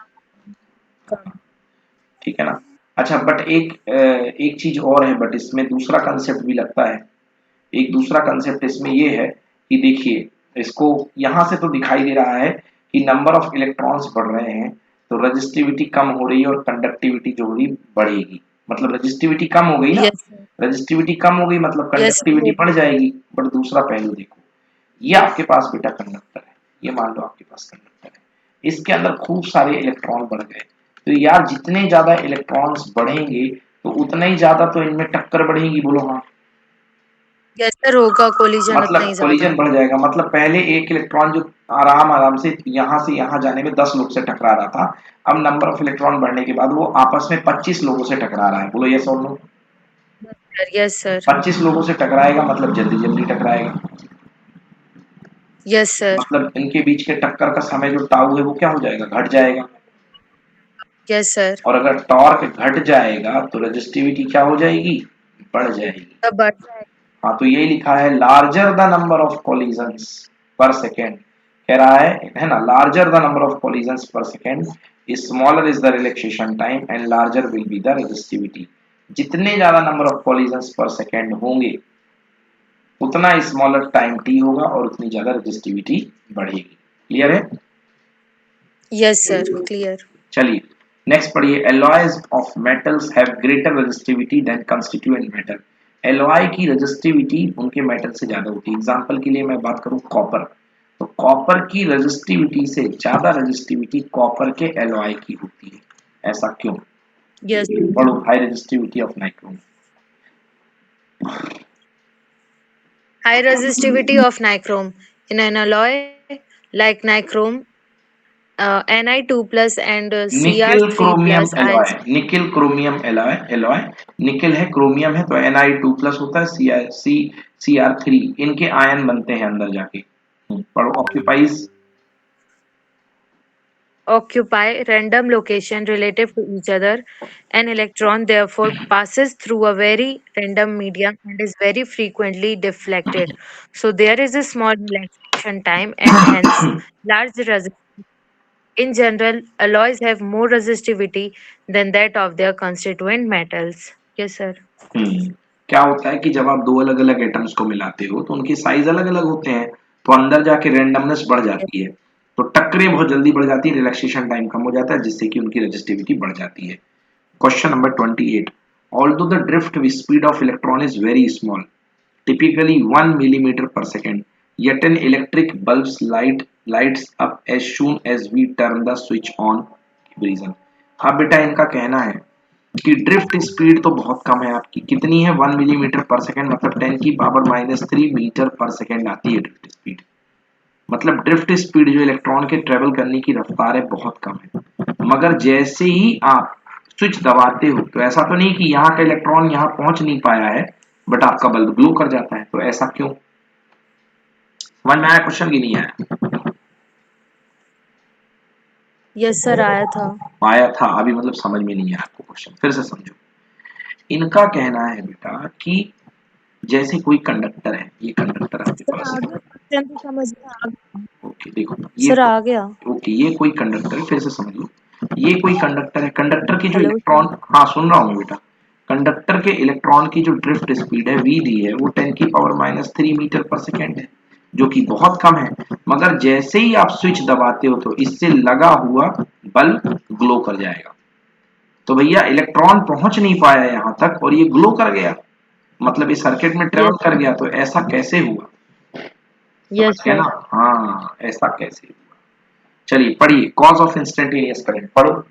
ठीक है ना. अच्छा बट एक चीज और है बट इसमें दूसरा कंसेप्ट भी लगता है. एक दूसरा कंसेप्ट इसमें ये है कि देखिए इसको यहाँ से तो दिखाई दे रहा है कि नंबर ऑफ इलेक्ट्रॉन्स बढ़ रहे हैं तो रेजिस्टिविटी कम हो रही है और कंडक्टिविटी जो होगी बढ़ेगी. मतलब रेजिस्टिविटी कम हो गई ना. Yes, sir. रेजिस्टिविटी कम हो गई मतलब Yes, sir. कंडक्टिविटी बढ़ जाएगी. बट दूसरा पहलू देखो ये आपके पास बेटा कंडक्टर है. ये मान लो आपके पास कंडक्टर है. इसके अंदर खूब सारे इलेक्ट्रॉन बढ़ गए तो यार जितने ज्यादा इलेक्ट्रॉन्स बढ़ेंगे तो उतना ही ज्यादा तो इनमें टक्कर बढ़ेगी. बोलो हाँ. Yes, sir. होगा कोलिजन उतना मतलब ही ज्यादा. कोलिजन बढ़ जाएगा. मतलब पहले एक इलेक्ट्रॉन जो आराम आराम से यहाँ जाने में 10 लोग से टकरा रहा था अब नंबर ऑफ इलेक्ट्रॉन बढ़ने के बाद वो आपस में 25 लोगों से टकरा रहा है. बोलो यस और नो. Yes, sir. 25 लोगों से टकराएगा मतलब जल्दी जल्दी टकराएगा. Yes, sir. मतलब इनके बीच के टक्कर का समय जो टाउ है वो क्या हो जाएगा घट जाएगा. Yes, sir. और अगर टॉर्क घट जाएगा तो रेजिस्टिविटी क्या हो जाएगी बढ़ जाएगी. The button. हाँ तो यही लिखा है larger the number of collisions per second. कह रहा है ना larger the number of collisions per second smaller is the relaxation time and larger will be the resistivity. जितने ज्यादा number of collisions per second होंगे उतना स्मॉलर टाइम टी होगा और उतनी ज्यादा रेजिस्टिविटी बढ़ेगी. क्लियर है. Yes, sir. Clear. चलिए नेक्स्ट पढ़िए. Alloys of metals have greater resistivity than constituent metal. Alloy की रेजिस्टिविटी उनके मेटल से ज्यादा होती है. एग्जांपल के लिए मैं बात करूं कॉपर तो कॉपर की रेजिस्टिविटी से ज्यादा रेजिस्टिविटी कॉपर के एलॉय की होती है. ऐसा क्यों. Yes. पढ़ो. High resistivity of nichrome. High resistivity of nichrome. In an alloy like nichrome, Ni2 plus and nickel Cr3 chromium plus alloy. ions. Nickel chromium alloy. Alloy nickel है क्रोमियम है तो Ni2+ होता है Cr3 इनके आयन बनते हैं अंदर जाके. पढ़ो. Occupies Occupy random location relative to each other. An electron therefore passes through a very random medium and is very frequently deflected. So there is a small relaxation time and hence large resistance. In general, alloys have more resistivity than that of their constituent metals. Yes, sir. क्या होता है कि जब आप दो अलग अलग एटम्स को मिलाते हो तो उनके साइज अलग अलग होते हैं. तो अंदर जाके रेंडमनेस बढ़ जाती है, तो टक्करें बहुत जल्दी बढ़ जाती है, रिलैक्सेशन टाइम कम हो जाता है, जिससे कि उनकी रेजिस्टिविटी बढ़ जाती है। Question number 28, although the drift speed of electron is very small, typically 1 millimeter per second, yet an electric bulb's lights up as soon as we turn the switch on. reason, अब बेटा इनका कहना है कि ड्रिफ्ट स्पीड तो बहुत कम है आपकी, कितनी है 1 मिलीमीटर पर सेकंड, मतलब 10 की पावर -3 मीटर पर सेकंड आती है ड्रिफ्ट स्पीड। मतलब ड्रिफ्ट स्पीड जो इलेक्ट्रॉन के ट्रेवल करने की रफ्तार है बहुत कम है, मगर जैसे ही आप स्विच दबाते हो तो ऐसा तो नहीं कि यहाँ का इलेक्ट्रॉन यहाँ पहुंच नहीं पाया है बट आपका बल्ब ग्लो कर जाता है, तो ऐसा क्यों? समझ में आया क्वेश्चन की नहीं आया? यस सर, आया था। आया था अभी, मतलब समझ में नहीं आया आपको क्वेश्चन, फिर से समझो। इनका कहना है बेटा कि जैसे कोई कंडक्टर है, ये कंडक्टर आपके सर पास आ है। गया क्वेश्चन, तो समझ में आ गया। ओके देखो सर आ गया। ओके ये कोई कंडक्टर है, फिर से समझ लो। ये कोई कंडक्टर है, कंडक्टर की जो हेलो सर। इलेक्ट्रॉन, हाँ सुन रहा हूँ बेटा, कंडक्टर के इलेक्ट्रॉन की जो ड्रिफ्ट स्पीड है वी दी है वो 10 की पावर -3 मीटर पर सेकेंड है, जो कि बहुत कम है, मगर जैसे ही आप स्विच दबाते हो तो इससे लगा हुआ बल्ब ग्लो कर जाएगा। तो भैया इलेक्ट्रॉन पहुंच नहीं पाया यहां तक और ये ग्लो कर गया, मतलब इस सर्किट में ट्रेवल यस कर गया, तो ऐसा कैसे हुआ? समझ यस गया ना? सर। हाँ ऐसा कैसे हुआ। चलिए पढ़िए, कॉज ऑफ इंस्टेंटेनियस करंट पढ़ो।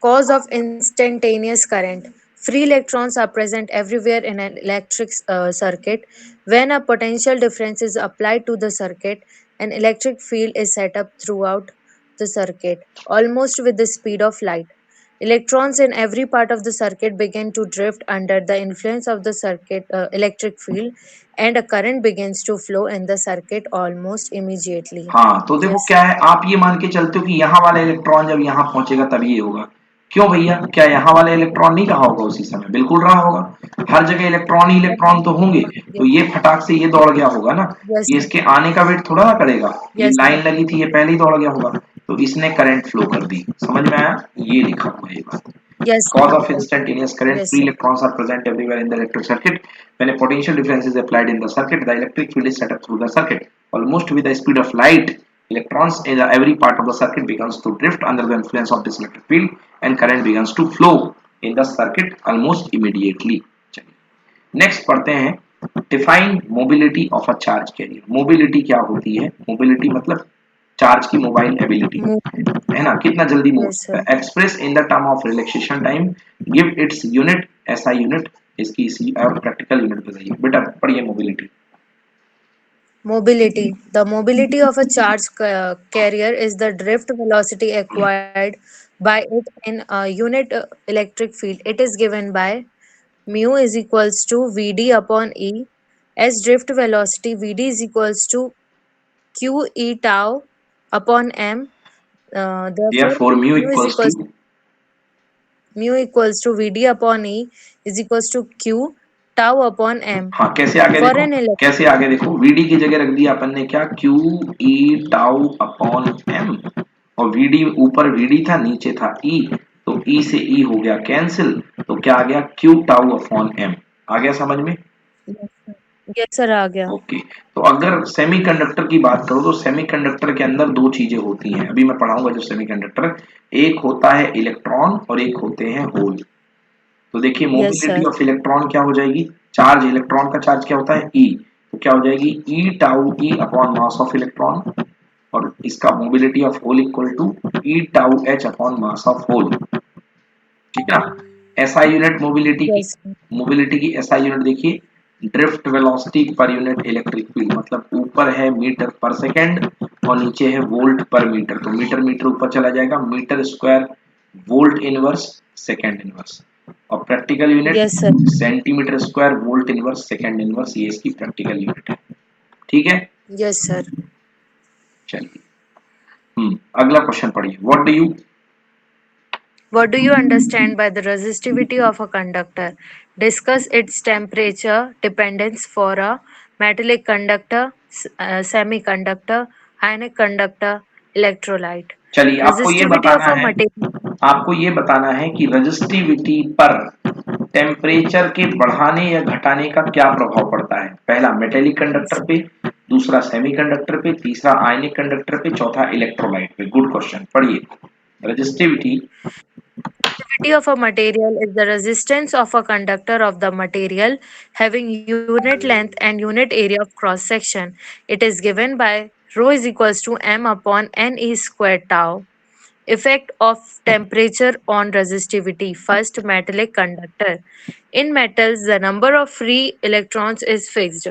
Cause of instantaneous current. Free electrons are present everywhere in an electric circuit. When a potential difference is applied to the circuit, an electric field is set up throughout the circuit, almost with the speed of light. Electrons in every part of the circuit begin to drift under the influence of the circuit electric field, and a current begins to flow in the circuit almost immediately. हाँ तो देखो Yes, क्या sir. है, आप ये मान के चलते हो कि यहाँ वाला इलेक्ट्रॉन जब यहाँ पहुंचेगा तभी ये होगा। क्यों भैया, क्या यहाँ वाला इलेक्ट्रॉन नहीं रहा होगा उसी समय? बिल्कुल रहा होगा, हर जगह इलेक्ट्रॉन ही इलेक्ट्रॉन तो होंगे, तो Yes, ये फटाक से ये दौड़ गया होगा ना, yes, ये sir. इसके आने का वेट थोड़ा ना करेगा, ये Yes, sir. लाइन लगी थी ये पहले ही दौड़ गया होगा, तो इसने करंट फ्लो कर दी। समझ में आया? ये लिखा हुआ है ये बात। Yes, Cause sir. of instantaneous current, Yes, free sir. electrons are present everywhere in the electric circuit. When a potential difference is applied in the circuit, the electric field is set up through the circuit. Almost with the speed of light, electrons in every part of the circuit begins to drift under the influence of this electric field and current begins to flow in the circuit almost immediately. Next पढ़ते हैं, define mobility of a charge carrier. Mobility क्या होती है? मोबिलिटी मतलब चार्ज की मोबाइल एबिलिटी, Mo- है ना, कितना जल्दी मूव Yes, करता sir. है। Express in the term of relaxation time, give its unit, SI unit, इसकी इसी और प्रैक्टिकल यूनिट बताइए बेटा, पढ़िए mobility. Mobility. The mobility of a charge carrier is the drift velocity acquired by it in a unit electric field. It is given by mu is equals to Vd upon E. As drift velocity, Vd is equals to Q E tau upon M. Therefore, Therefore mu mu is equals to, equals Vd upon E is equals to Q tau upon M. हाँ कैसे आगे For देखो, an electric कैसे आगे देखो, वीडी की जगह रख दिया अपन ने क्या, q e tau upon m, और वीडी ऊपर वीडी था नीचे था ई, तो ई से ई हो गया कैंसिल, तो क्या आ गया, क्यू टाउ अपॉन एम। आ गया समझ में? yes sir आ गया. ओके, तो अगर सेमीकंडक्टर की बात करो तो सेमीकंडक्टर के अंदर दो चीजें होती हैं, अभी मैं पढ़ाऊंगा जो सेमीकंडक्टर, एक होता है इलेक्ट्रॉन और एक होते हैं होल। तो देखिए Yes mobility sir. Of electron क्या हो जाएगी, चार्ज, इलेक्ट्रॉन का चार्ज क्या होता है ई, तो क्या हो जाएगी E tau E upon mass of electron, और इसका mobility of hole equal to E tau H upon mass of hole. ठीक है ना? एसआई यूनिट मोबिलिटी की, Yes. मोबिलिटी की एसआई यूनिट देखिए, drift velocity per unit electric field, मतलब ऊपर है मीटर पर सेकेंड और नीचे है वोल्ट पर मीटर, तो मीटर मीटर ऊपर चला जाएगा, metre square volt inverse second inverse, और practical unit Yes sir. Centimetre square volt inverse second inverse, ये इसकी प्रैक्टिकल यूनिट है। ठीक है, Yes sir. चलिए अगला क्वेश्चन पढ़िए, what do you, What do you understand by the resistivity of a conductor? Discuss its temperature dependence for a metallic conductor, semiconductor, ionic conductor, electrolyte. चलिए Resistivity of a material. आपको ये बताना है कि रेजिस्टिविटी पर टेम्परेचर के बढ़ाने या घटाने का क्या प्रभाव पड़ता है? पहला मेटेलिक कंडक्टर पे, दूसरा सेमीकंडक्टर पे, तीसरा आयनिक कंडक्टर पे, चौथा इलेक्ट्रोलाइट पे। गुड क्वेश्चन, पढ़िए। Resistivity Resistivity of a material is the resistance of a conductor of the material having unit length and unit area of cross section. It is given by rho is equals to m upon ne squared tau. Effect of temperature on resistivity. First, metallic conductor. In metals, the number of free electrons is fixed.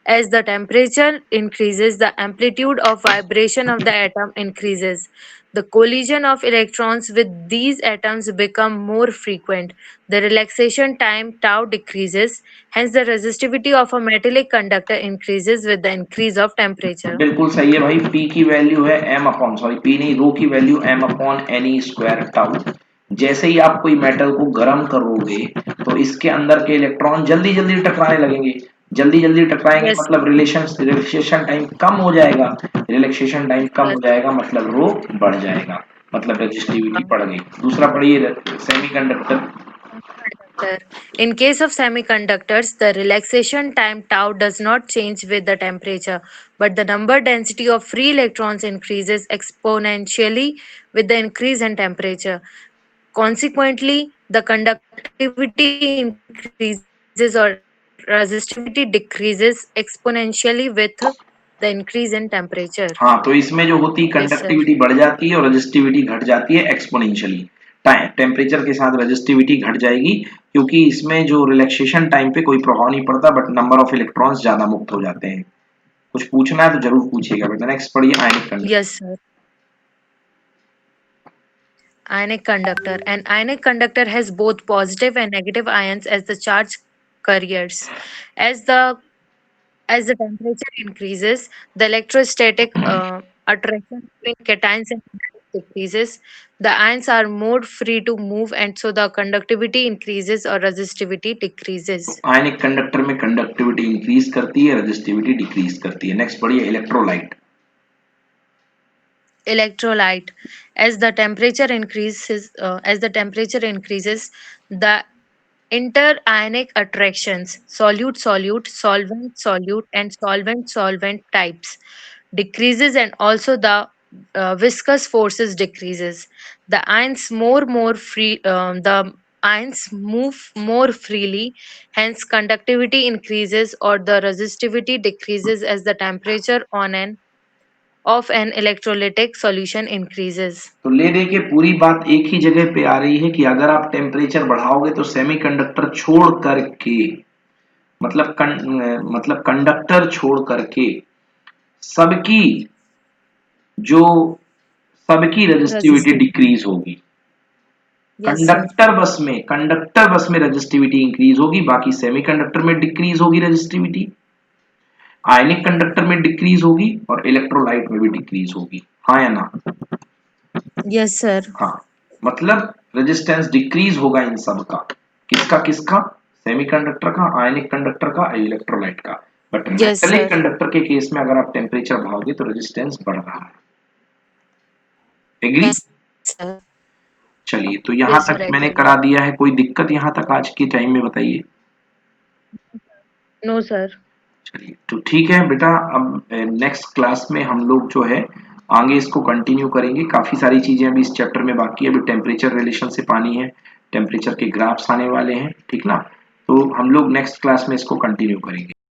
As the temperature increases, the amplitude of vibration of the atom increases. The collision of electrons with these atoms become more frequent. The relaxation time tau decreases. Hence, the resistivity of a metallic conductor increases with the increase of temperature. बिल्कुल सही है भाई। P की वैल्यू है m अपॉन सॉरी P नहीं, रो की value m upon N square tau. जैसे ही आप कोई मेटल को गर्म करोगे तो इसके अंदर के इलेक्ट्रॉन जल्दी जल्दी टकराने लगेंगे। जल्दी जल्दी टकराएंगे Yes, मतलब रिलैक्सेशन टाइम कम हो जाएगा। रिलैक्सेशन टाइम कम हो yes. जाएगा मतलब रो बढ़ जाएगा, मतलब रेजिस्टिविटी बढ़ गई। दूसरा पढ़िए, semiconductor. Semiconductor. In case of semiconductors, the relaxation time tau does not change with the temperature, but the number density of free electrons increases exponentially with the increase in temperature. Consequently, the conductivity increases or resistivity decreases exponentially with the increase in temperature. हाँ, तो इसमें जो होती Yes, sir. कंडक्टिविटी बढ़ जाती है और रेजिस्टिविटी घट जाती है एक्सपोनेंशियली। टेम्परेचर के साथ रेजिस्टिविटी घट जाएगी क्योंकि इसमें जो रिलैक्सेशन टाइम पे कोई प्रभाव नहीं पड़ता, बट नंबर ऑफ इलेक्ट्रॉन्स ज्यादा मुक्त हो जाते हैं। कुछ पूछना है तो जरूर पूछिएगा बेटा। नेक्स्ट पढ़िए, आयनिक conductor. Yes, sir. Ionic conductor. An ionic conductor has both positive and negative ions as the charge carriers. As the as the temperature increases, the electrostatic attraction between cations and anions decreases. The ions are more free to move, and so the conductivity increases or resistivity decreases. Ionic conductor में कंडक्टिविटी इंक्रीज करती है, रेजिस्टिविटी डिक्रीज करती है। नेक्स्ट पढ़िए, electrolyte. Electrolyte. As the temperature increases, the interionic attractions solute solute solvent solute and solvent solvent types decreases, and also the viscous forces decreases. The ions move more freely, hence conductivity increases or the resistivity decreases as the temperature on an of an electrolytic solution increases. तो ले दे के पूरी बात एक ही जगह पे आ रही है कि अगर आप टेम्परेचर बढ़ाओगे तो सेमीकंडक्टर छोड़ करके, मतलब कंडक्टर छोड़ करके सबकी जो सबकी रेजिस्टिविटी Resistive. डिक्रीज होगी। Yes, sir. कंडक्टर बस में रेजिस्टिविटी इंक्रीज होगी, बाकी सेमीकंडक्टर में डिक्रीज होगी रेजिस्टिविटी, आयनिक कंडक्टर में डिक्रीज होगी और इलेक्ट्रोलाइट में भी डिक्रीज होगी। हाँ या ना? Yes, sir. हाँ, मतलब रेजिस्टेंस डिक्रीज होगा इन सब का। किसका किसका? सेमीकंडक्टर का, आयनिक कंडक्टर का, इलेक्ट्रोलाइट का। But Yes, metallic sir. Conductor के केस में अगर आप टेम्परेचर बढ़ाओगे तो रेजिस्टेंस बढ़ रहा है। एग्री? Yes, sir. चलिए, तो यहाँ Yes, sir. तक I मैंने agree. करा दिया है। कोई दिक्कत यहाँ तक आज के टाइम में बताइए। No, sir. चलिए, तो ठीक है बेटा। अब नेक्स्ट क्लास में हम लोग जो है आगे इसको कंटिन्यू करेंगे। काफी सारी चीजें अभी इस चैप्टर में बाकी है। अभी टेम्परेचर रिलेशन से पानी है, टेम्परेचर के ग्राफ्स आने वाले हैं, ठीक ना? तो हम लोग नेक्स्ट क्लास में इसको कंटिन्यू करेंगे।